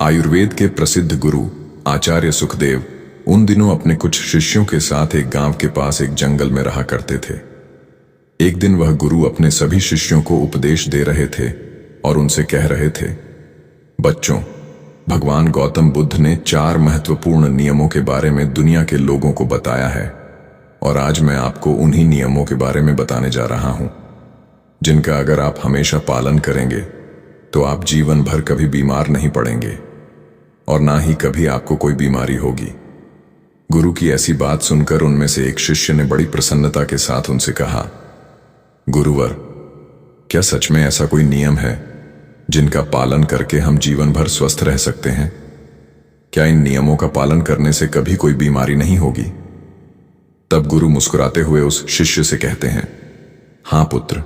आयुर्वेद के प्रसिद्ध गुरु आचार्य सुखदेव उन दिनों अपने कुछ शिष्यों के साथ एक गांव के पास एक जंगल में रहा करते थे। एक दिन वह गुरु अपने सभी शिष्यों को उपदेश दे रहे थे और उनसे कह रहे थे, बच्चों, भगवान गौतम बुद्ध ने 4 महत्वपूर्ण नियमों के बारे में दुनिया के लोगों को बताया है। और आज मैं आपको उन्हीं नियमों के बारे में बताने जा रहा हूं, जिनका अगर आप हमेशा पालन करेंगे तो आप जीवन भर कभी बीमार नहीं पड़ेंगे और ना ही कभी आपको कोई बीमारी होगी। गुरु की ऐसी बात सुनकर उनमें से एक शिष्य ने बड़ी प्रसन्नता के साथ उनसे कहा, गुरुवर, क्या सच में ऐसा कोई नियम है जिनका पालन करके हम जीवन भर स्वस्थ रह सकते हैं? क्या इन नियमों का पालन करने से कभी कोई बीमारी नहीं होगी? तब गुरु मुस्कुराते हुए उस शिष्य से कहते हैं, हां पुत्र,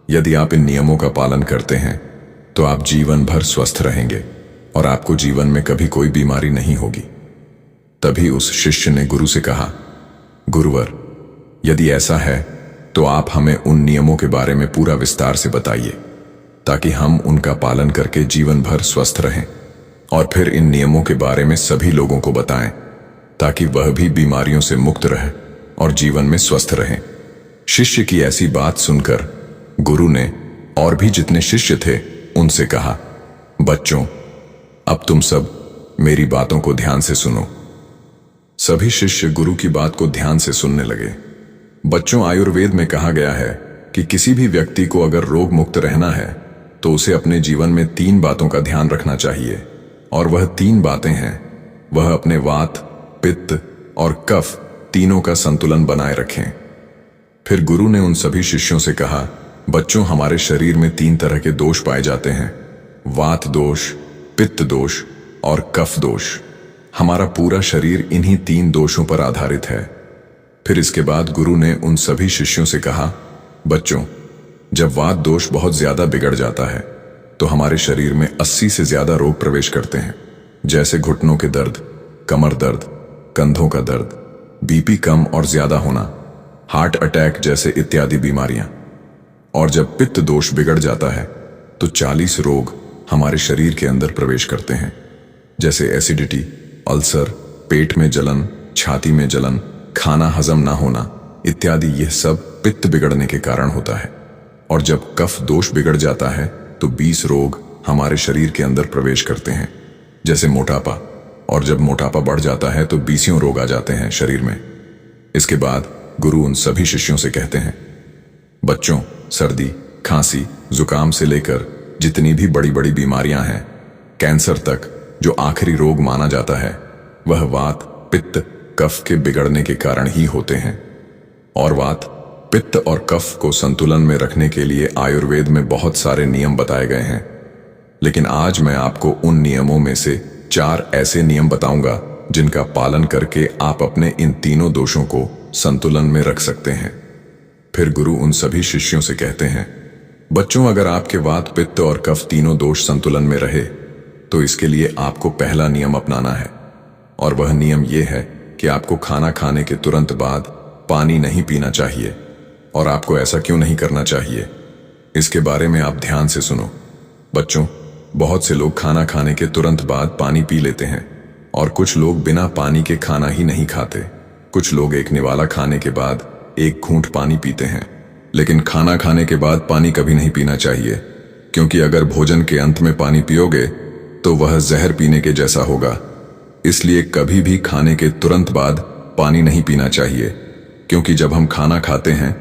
यदि आप इन नियमों का पालन करते हैं तो आप जीवन भर स्वस्थ रहेंगे और आपको जीवन में कभी कोई बीमारी नहीं होगी। तभी उस शिष्य ने गुरु से कहा, गुरुवर, यदि ऐसा है तो आप हमें उन नियमों के बारे में पूरा विस्तार से बताइए, ताकि हम उनका पालन करके जीवन भर स्वस्थ रहें और फिर इन नियमों के बारे में सभी लोगों को बताएं, ताकि वह भी बीमारियों से मुक्त रहे और जीवन में स्वस्थ रहें। शिष्य की ऐसी बात सुनकर गुरु ने और भी जितने शिष्य थे उनसे कहा, बच्चों, अब तुम सब मेरी बातों को ध्यान से सुनो। सभी शिष्य गुरु की बात को ध्यान से सुनने लगे। बच्चों, आयुर्वेद में कहा गया है कि किसी भी व्यक्ति को अगर रोग मुक्त रहना है तो उसे अपने जीवन में 3 बातों का ध्यान रखना चाहिए, और वह 3 बातें हैं, वह अपने वात, पित्त और कफ तीनों का संतुलन बनाए रखें। फिर गुरु ने उन सभी शिष्यों से कहा, बच्चों, हमारे शरीर में 3 तरह के दोष पाए जाते हैं, वात दोष, पित्त दोष और कफ दोष। हमारा पूरा शरीर इन्हीं 3 दोषों पर आधारित है। फिर इसके बाद गुरु ने उन सभी शिष्यों से कहा, बच्चों, जब वात दोष बहुत ज्यादा बिगड़ जाता है तो हमारे शरीर में 80 से ज्यादा रोग प्रवेश करते हैं, जैसे घुटनों के दर्द, कमर दर्द, कंधों का दर्द, बीपी कम और ज्यादा होना, हार्ट अटैक जैसे इत्यादि बीमारियां। और जब पित्त दोष बिगड़ जाता है तो 40 रोग हमारे शरीर के अंदर प्रवेश करते हैं, जैसे एसिडिटी, अल्सर, पेट में जलन, छाती में जलन, खाना हजम ना होना इत्यादि। यह सब पित्त बिगड़ने के कारण होता है। और जब कफ दोष बिगड़ जाता है तो 20 रोग हमारे शरीर के अंदर प्रवेश करते हैं, जैसे मोटापा। और जब मोटापा बढ़ जाता है तो 20 रोग आ जाते हैं शरीर में। इसके बाद गुरु उन सभी शिष्यों से कहते हैं, बच्चों, सर्दी, खांसी, जुकाम से लेकर जितनी भी बड़ी बड़ी बीमारियां हैं, कैंसर तक, जो आखिरी रोग माना जाता है, वह वात, पित्त, कफ के बिगड़ने के कारण ही होते हैं। और वात, पित्त और कफ को संतुलन में रखने के लिए आयुर्वेद में बहुत सारे नियम बताए गए हैं, लेकिन आज मैं आपको उन नियमों में से 4 ऐसे नियम बताऊंगा जिनका पालन करके आप अपने इन तीनों दोषों को संतुलन में रख सकते हैं। फिर गुरु उन सभी शिष्यों से कहते हैं, बच्चों, अगर आपके वात, पित्त और कफ तीनों दोष संतुलन में रहे तो इसके लिए आपको पहला नियम अपनाना है, और वह नियम यह है कि आपको खाना खाने के तुरंत बाद पानी नहीं पीना चाहिए। और आपको ऐसा क्यों नहीं करना चाहिए, इसके बारे में आप ध्यान से सुनो। बच्चों, बहुत से लोग खाना खाने के तुरंत बाद पानी पी लेते हैं, और कुछ लोग बिना पानी के खाना ही नहीं खाते। कुछ लोग एक निवाला खाने के बाद 1 घूंट पानी पीते हैं, लेकिन खाना खाने के बाद पानी कभी नहीं पीना चाहिए, क्योंकि अगर भोजन के अंत में पानी पियोगे तो वह जहर पीने के जैसा होगा। इसलिए कभी भी खाने के तुरंत बाद पानी नहीं पीना चाहिए, क्योंकि जब हम खाना खाते हैं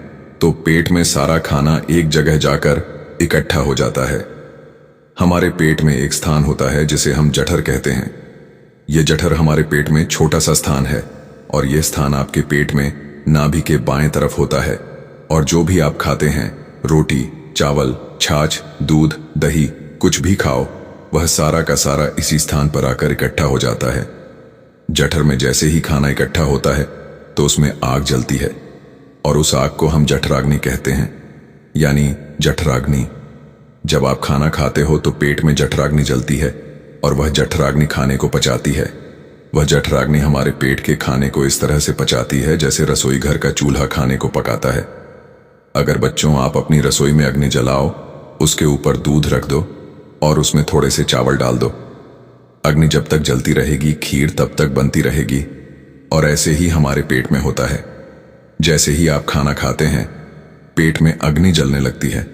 तो पेट में सारा खाना एक जगह जाकर इकट्ठा हो जाता है। हमारे पेट में एक स्थान होता है जिसे हम जठर कहते हैं। यह जठर हमारे पेट में छोटा सा स्थान है, और यह स्थान आपके पेट में नाभि के बाएं तरफ होता है। और जो भी आप खाते हैं, रोटी, चावल, छाछ, दूध, दही, कुछ भी खाओ, वह सारा का सारा इसी स्थान पर आकर इकट्ठा हो जाता है। जठर में जैसे ही खाना इकट्ठा होता है तो उसमें आग जलती है, और उस आग को हम जठराग्नि कहते हैं, यानी जठराग्नि। जब आप खाना खाते हो तो पेट में जठराग्नि जलती है, और वह जठराग्नि खाने को पचाती है। वह जठराग्नि हमारे पेट के खाने को इस तरह से पचाती है जैसे रसोई घर का चूल्हा खाने को पकाता है। अगर बच्चों, आप अपनी रसोई में अग्नि जलाओ, उसके ऊपर दूध रख दो और उसमें थोड़े से चावल डाल दो। अग्नि जब तक जलती रहेगी, खीर तब तक बनती रहेगी। और ऐसे ही हमारे पेट में होता है। जैसे ही आप खाना खाते हैं, पेट में अग्नि जलने लगती है,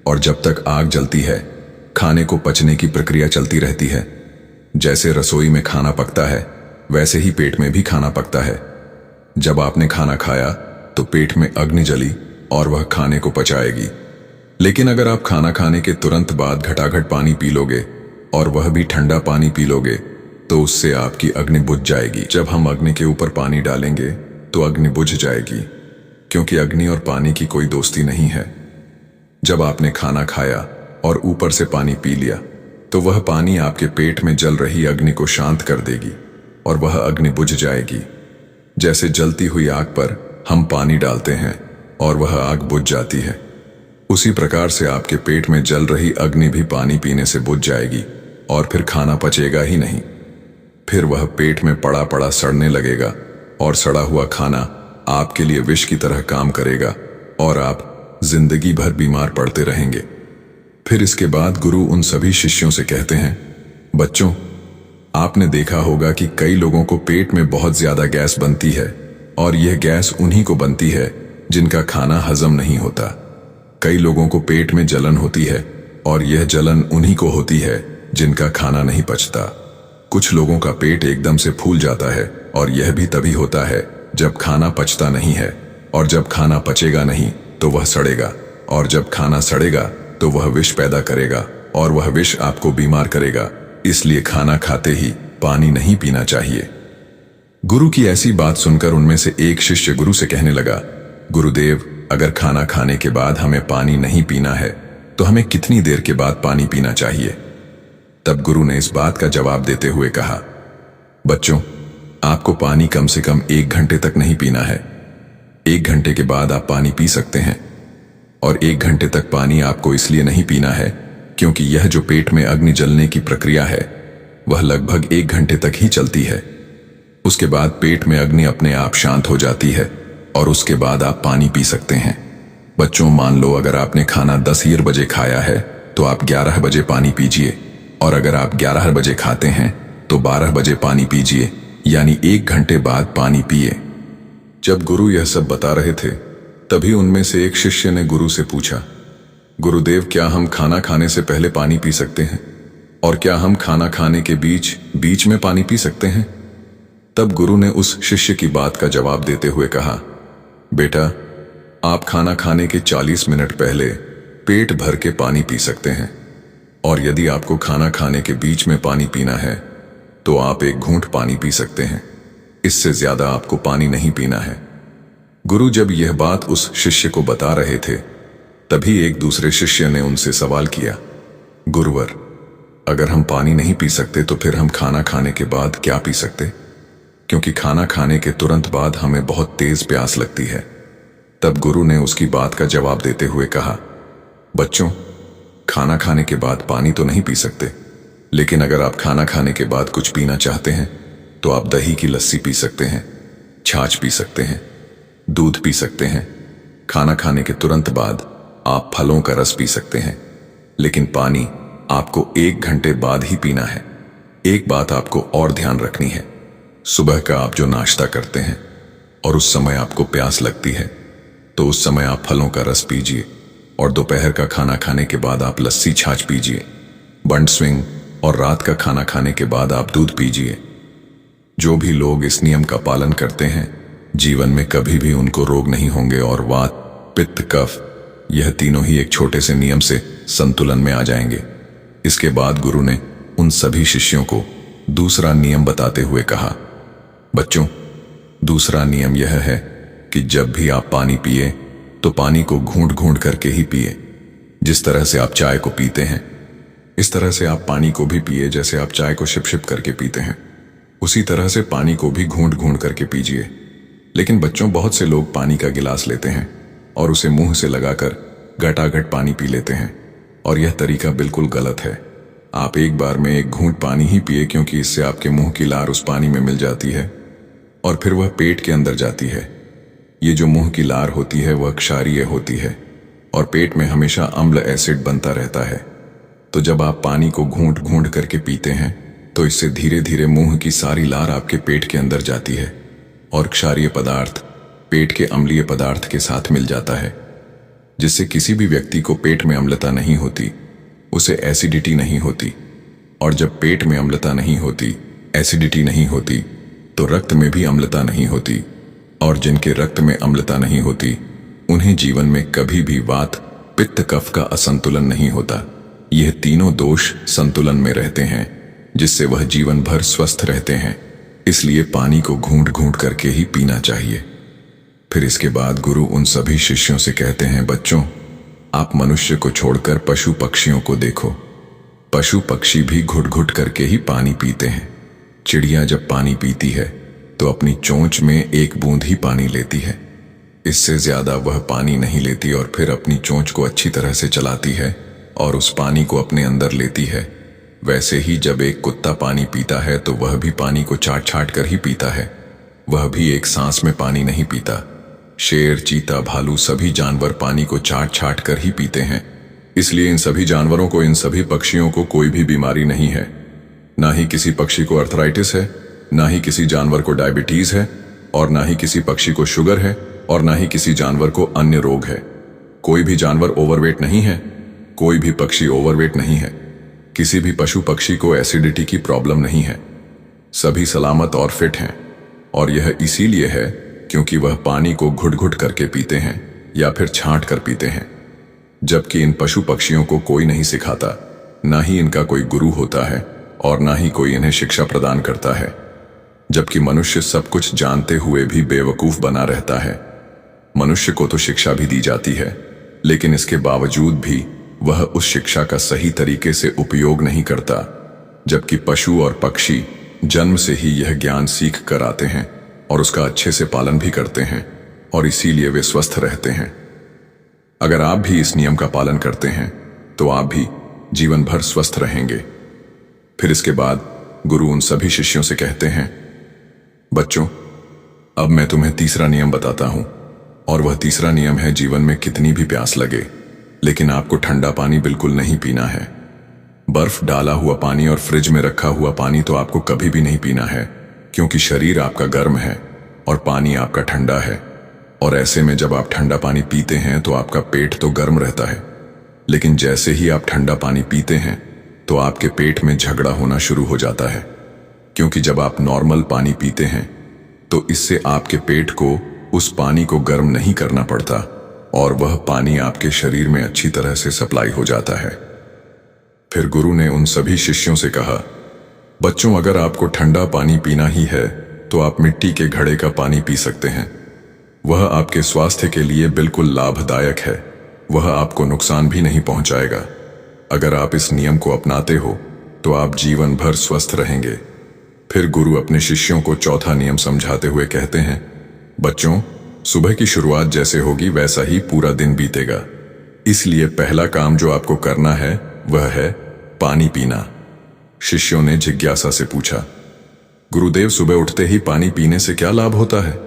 और जब तक आग जलती है, खाने को पचने की प्रक्रिया चलती रहती है। जैसे रसोई में खाना पकता है, वैसे ही पेट में भी खाना पकता है। जब आपने खाना खाया तो पेट में अग्नि जली और वह खाने को पचाएगी। लेकिन अगर आप खाना खाने के तुरंत बाद घटाघट पानी पी लोगे और वह भी ठंडा पानी पी लोगे तो उससे आपकी अग्नि बुझ जाएगी। जब हम अग्नि के ऊपर पानी डालेंगे तो अग्नि बुझ जाएगी, क्योंकि अग्नि और पानी की कोई दोस्ती नहीं है। जब आपने खाना खाया और ऊपर से पानी पी लिया तो वह पानी आपके पेट में जल रही अग्नि को शांत कर देगी और वह अग्नि बुझ जाएगी। जैसे जलती हुई आग पर हम पानी डालते हैं और वह आग बुझ जाती है, उसी प्रकार से आपके पेट में जल रही अग्नि भी पानी पीने से बुझ जाएगी और फिर खाना पचेगा ही नहीं। फिर वह पेट में पड़ा पड़ा सड़ने लगेगा और सड़ा हुआ खाना आपके लिए विष की तरह काम करेगा और आप जिंदगी भर बीमार पड़ते रहेंगे। फिर इसके बाद गुरु उन सभी शिष्यों से कहते हैं, बच्चों, आपने देखा होगा कि कई लोगों को पेट में बहुत ज्यादा गैस बनती है और यह गैस उन्हीं को बनती है जिनका खाना हजम नहीं होता। कई लोगों को पेट में जलन होती है और यह जलन उन्हीं को होती है जिनका खाना नहीं पचता। कुछ लोगों का पेट एकदम से फूल जाता है और यह भी तभी होता है जब खाना पचता नहीं है, और जब खाना पचेगा नहीं तो वह सड़ेगा, और जब खाना सड़ेगा तो वह विष पैदा करेगा और वह विष आपको बीमार करेगा। इसलिए खाना खाते ही पानी नहीं पीना चाहिए। गुरु की ऐसी बात सुनकर उनमें से एक शिष्य गुरु से कहने लगा, गुरुदेव, अगर खाना खाने के बाद हमें पानी नहीं पीना है तो हमें कितनी देर के बाद पानी पीना चाहिए? तब गुरु ने इस बात का जवाब देते हुए कहा, बच्चों, आपको पानी कम से कम 1 घंटे तक नहीं पीना है। 1 घंटे के बाद आप पानी पी सकते हैं, और 1 घंटे तक पानी आपको इसलिए नहीं पीना है क्योंकि यह जो पेट में अग्नि जलने की प्रक्रिया है वह लगभग 1 घंटे तक ही चलती है। उसके बाद पेट में अग्नि अपने आप शांत हो जाती है और उसके बाद आप पानी पी सकते हैं। बच्चों, मान लो अगर आपने खाना 10 बजे खाया है तो आप 11 बजे पानी पीजिए, और अगर आप 11 बजे खाते हैं तो 12 बजे पानी पीजिए, यानी 1 घंटे बाद पानी पिए। जब गुरु यह सब बता रहे थे तभी उनमें से एक शिष्य ने गुरु से पूछा, गुरुदेव, क्या हम खाना खाने से पहले पानी पी सकते हैं? और क्या हम खाना खाने के बीच में पानी पी सकते हैं? तब गुरु ने उस शिष्य की बात का जवाब देते हुए कहा, बेटा, आप खाना खाने के 40 मिनट पहले पेट भर के पानी पी सकते हैं, और यदि आपको खाना खाने के बीच में पानी पीना है तो आप 1 घूंट पानी पी सकते हैं। इससे ज्यादा आपको पानी नहीं पीना है। गुरु जब यह बात उस शिष्य को बता रहे थे तभी एक दूसरे शिष्य ने उनसे सवाल किया, गुरुवर, अगर हम पानी नहीं पी सकते तो फिर हम खाना खाने के बाद क्या पी सकते? क्योंकि खाना खाने के तुरंत बाद हमें बहुत तेज प्यास लगती है। तब गुरु ने उसकी बात का जवाब देते हुए कहा, बच्चों, खाना खाने के बाद पानी तो नहीं पी सकते, लेकिन अगर आप खाना खाने के बाद कुछ पीना चाहते हैं तो आप दही की लस्सी पी सकते हैं, छाछ पी सकते हैं, दूध पी सकते हैं। खाना खाने के तुरंत बाद आप फलों का रस पी सकते हैं, लेकिन पानी आपको 1 घंटे बाद ही पीना है। एक बात आपको और ध्यान रखनी है, सुबह का आप जो नाश्ता करते हैं और उस समय आपको प्यास लगती है तो उस समय आप फलों का रस पीजिए, और दोपहर का खाना खाने के बाद आप लस्सी छाछ पीजिए, बंड स्विंग और रात का खाना खाने के बाद आप दूध पीजिए। जो भी लोग इस नियम का पालन करते हैं जीवन में कभी भी उनको रोग नहीं होंगे, और वात, पित्त, कफ यह तीनों ही एक छोटे से नियम से संतुलन में आ जाएंगे। इसके बाद गुरु ने उन सभी शिष्यों को दूसरा नियम बताते हुए कहा, बच्चों, दूसरा नियम यह है कि जब भी आप पानी पिए तो पानी को घूंट घूंट करके ही पिए। जिस तरह से आप चाय को पीते हैं इस तरह से आप पानी को भी पिए, जैसे आप चाय को शिप शिप करके पीते हैं उसी तरह से पानी को भी घूंट घूंट करके पीजिए। लेकिन बच्चों, बहुत से लोग पानी का गिलास लेते हैं और उसे मुंह से लगाकर घटाघट पानी पी लेते हैं, और यह तरीका बिल्कुल गलत है। आप एक बार में 1 घूंट पानी ही पिए, क्योंकि इससे आपके मुंह की लार उस पानी में मिल जाती है और फिर वह पेट के अंदर जाती है। ये जो मुंह की लार होती है वह क्षारीय होती है और पेट में हमेशा अम्ल एसिड बनता रहता है। तो जब आप पानी को घूंट घूंट करके पीते हैं तो इससे धीरे धीरे मुंह की सारी लार आपके पेट के अंदर जाती है और क्षारीय पदार्थ पेट के अम्लीय पदार्थ के साथ मिल जाता है, जिससे किसी भी व्यक्ति को पेट में अम्लता नहीं होती, उसे एसिडिटी नहीं होती। और जब पेट में अम्लता नहीं होती, एसिडिटी नहीं होती, तो रक्त में भी अम्लता नहीं होती और जिनके रक्त में अम्लता नहीं होती उन्हें जीवन में कभी भी वात पित्त कफ का असंतुलन नहीं होता। यह तीनों दोष संतुलन में रहते हैं जिससे वह जीवन भर स्वस्थ रहते हैं। इसलिए पानी को घूंट घूंट करके ही पीना चाहिए। फिर इसके बाद गुरु उन सभी शिष्यों से कहते हैं, बच्चों, आप मनुष्य को छोड़कर पशु पक्षियों को देखो। पशु पक्षी भी घुट घुट करके ही पानी पीते हैं। चिड़िया जब पानी पीती है तो अपनी चोंच में एक बूंद ही पानी लेती है, इससे ज्यादा वह पानी नहीं लेती और फिर अपनी चोंच को अच्छी तरह से चलाती है और उस पानी को अपने अंदर लेती है। वैसे ही जब एक कुत्ता पानी पीता है तो वह भी पानी को चाट चाट कर ही पीता है, वह भी एक सांस में पानी नहीं पीता। शेर, चीता, भालू सभी जानवर पानी को चाट चाट कर ही पीते हैं। इसलिए इन सभी जानवरों को, इन सभी पक्षियों को कोई भी बीमारी नहीं है। ना ही किसी पक्षी को अर्थराइटिस है, ना ही किसी जानवर को डायबिटीज है, और ना ही किसी पक्षी को शुगर है, और ना ही किसी जानवर को अन्य रोग है। कोई भी जानवर ओवरवेट नहीं है, कोई भी पक्षी ओवरवेट नहीं है, किसी भी पशु पक्षी को एसिडिटी की प्रॉब्लम नहीं है। सभी सलामत और फिट हैं, और यह इसीलिए है क्योंकि वह पानी को घुट घुट करके पीते हैं या फिर छांट कर पीते हैं। जबकि इन पशु पक्षियों को कोई नहीं सिखाता, ना ही इनका कोई गुरु होता है और ना ही कोई इन्हें शिक्षा प्रदान करता है। जबकि मनुष्य सब कुछ जानते हुए भी बेवकूफ बना रहता है। मनुष्य को तो शिक्षा भी दी जाती है, लेकिन इसके बावजूद भी वह उस शिक्षा का सही तरीके से उपयोग नहीं करता। जबकि पशु और पक्षी जन्म से ही यह ज्ञान सीख कर आते हैं और उसका अच्छे से पालन भी करते हैं, और इसीलिए वे स्वस्थ रहते हैं। अगर आप भी इस नियम का पालन करते हैं तो आप भी जीवन भर स्वस्थ रहेंगे। फिर इसके बाद गुरु उन सभी शिष्यों से कहते हैं, बच्चों, अब मैं तुम्हें तीसरा नियम बताता हूं, और वह तीसरा नियम है, जीवन में कितनी भी प्यास लगे लेकिन आपको ठंडा पानी बिल्कुल नहीं पीना है। बर्फ डाला हुआ पानी और फ्रिज में रखा हुआ पानी तो आपको कभी भी नहीं पीना है, क्योंकि शरीर आपका गर्म है और पानी आपका ठंडा है। और ऐसे में जब आप ठंडा पानी पीते हैं तो आपका पेट तो गर्म रहता है, लेकिन जैसे ही आप ठंडा पानी पीते हैं तो आपके पेट में झगड़ा होना शुरू हो जाता है। क्योंकि जब आप नॉर्मल पानी पीते हैं तो इससे आपके पेट को उस पानी को गर्म नहीं करना पड़ता और वह पानी आपके शरीर में अच्छी तरह से सप्लाई हो जाता है। फिर गुरु ने उन सभी शिष्यों से कहा, बच्चों, अगर आपको ठंडा पानी पीना ही है तो आप मिट्टी के घड़े का पानी पी सकते हैं। वह आपके स्वास्थ्य के लिए बिल्कुल लाभदायक है, वह आपको नुकसान भी नहीं पहुंचाएगा। अगर आप इस नियम को अपनाते हो तो आप जीवन भर स्वस्थ रहेंगे। फिर गुरु अपने शिष्यों को चौथा नियम समझाते हुए कहते हैं, बच्चों, सुबह की शुरुआत जैसे होगी वैसा ही पूरा दिन बीतेगा। इसलिए पहला काम जो आपको करना है वह है पानी पीना। शिष्यों ने जिज्ञासा से पूछा, गुरुदेव, सुबह उठते ही पानी पीने से क्या लाभ होता है?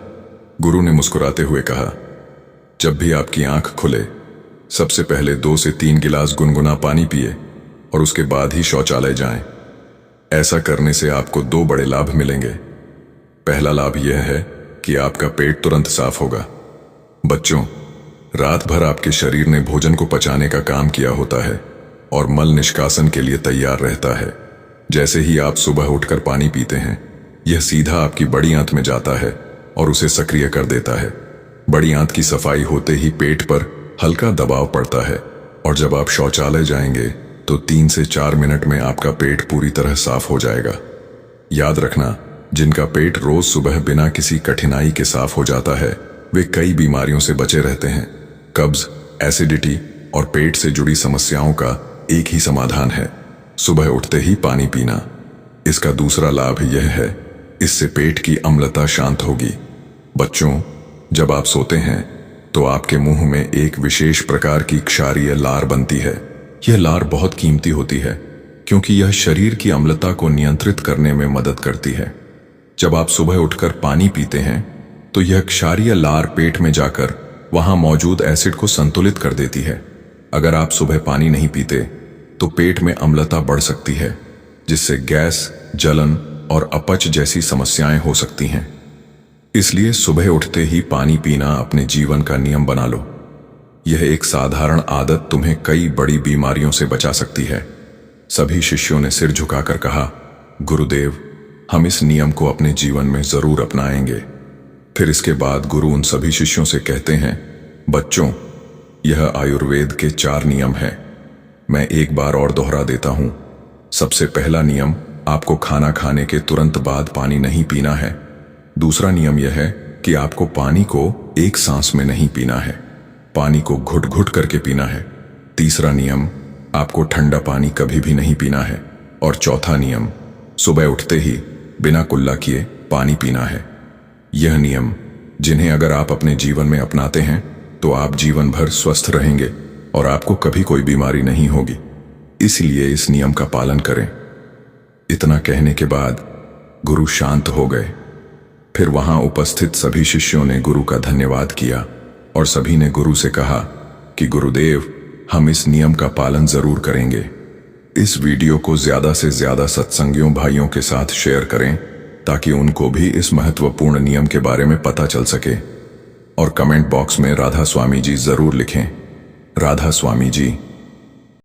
गुरु ने मुस्कुराते हुए कहा, जब भी आपकी आंख खुले सबसे पहले 2 से 3 गिलास गुनगुना पानी पिए और उसके बाद ही शौचालय जाएं। ऐसा करने से आपको 2 बड़े लाभ मिलेंगे। पहला लाभ यह है कि आपका पेट तुरंत साफ होगा। बच्चों, रात भर आपके शरीर ने भोजन को पचाने का काम किया होता है और मल निष्कासन के लिए तैयार रहता है। जैसे ही आप सुबह उठकर पानी पीते हैं, यह सीधा आपकी बड़ी आंत में जाता है और उसे सक्रिय कर देता है। बड़ी आंत की सफाई होते ही पेट पर हल्का दबाव पड़ता है और जब आप शौचालय जाएंगे तो 3 से 4 मिनट में आपका पेट पूरी तरह साफ हो जाएगा। याद रखना, जिनका पेट रोज सुबह बिना किसी कठिनाई के साफ हो जाता है वे कई बीमारियों से बचे रहते हैं। कब्ज, एसिडिटी और पेट से जुड़ी समस्याओं का एक ही समाधान है, सुबह उठते ही पानी पीना। इसका दूसरा लाभ यह है, इससे पेट की अम्लता शांत होगी। बच्चों, जब आप सोते हैं तो आपके मुंह में एक विशेष प्रकार की क्षारीय लार बनती है। यह लार बहुत कीमती होती है क्योंकि यह शरीर की अम्लता को नियंत्रित करने में मदद करती है। जब आप सुबह उठकर पानी पीते हैं तो यह क्षारीय लार पेट में जाकर वहां मौजूद एसिड को संतुलित कर देती है। अगर आप सुबह पानी नहीं पीते तो पेट में अम्लता बढ़ सकती है, जिससे गैस, जलन और अपच जैसी समस्याएं हो सकती हैं। इसलिए सुबह उठते ही पानी पीना अपने जीवन का नियम बना लो। यह एक साधारण आदत तुम्हें कई बड़ी बीमारियों से बचा सकती है। सभी शिष्यों ने सिर झुकाकर कहा, गुरुदेव, हम इस नियम को अपने जीवन में जरूर अपनाएंगे। फिर इसके बाद गुरु उन सभी शिष्यों से कहते हैं, बच्चों, यह आयुर्वेद के 4 नियम हैं। मैं एक बार और दोहरा देता हूं। सबसे पहला नियम, आपको खाना खाने के तुरंत बाद पानी नहीं पीना है। दूसरा नियम यह है कि आपको पानी को एक सांस में नहीं पीना है, पानी को घुट घुट करके पीना है। तीसरा नियम, आपको ठंडा पानी कभी भी नहीं पीना है। और चौथा नियम, सुबह उठते ही बिना कुल्ला किए पानी पीना है। यह नियम जिन्हें अगर आप अपने जीवन में अपनाते हैं तो आप जीवन भर स्वस्थ रहेंगे और आपको कभी कोई बीमारी नहीं होगी। इसलिए इस नियम का पालन करें। इतना कहने के बाद गुरु शांत हो गए। फिर वहां उपस्थित सभी शिष्यों ने गुरु का धन्यवाद किया और सभी ने गुरु से कहा कि गुरुदेव, हम इस नियम का पालन जरूर करेंगे। इस वीडियो को ज्यादा से ज्यादा सत्संगियों भाइयों के साथ शेयर करें ताकि उनको भी इस महत्वपूर्ण नियम के बारे में पता चल सके। और कमेंट बॉक्स में राधा स्वामी जी जरूर लिखें। राधा स्वामी जी।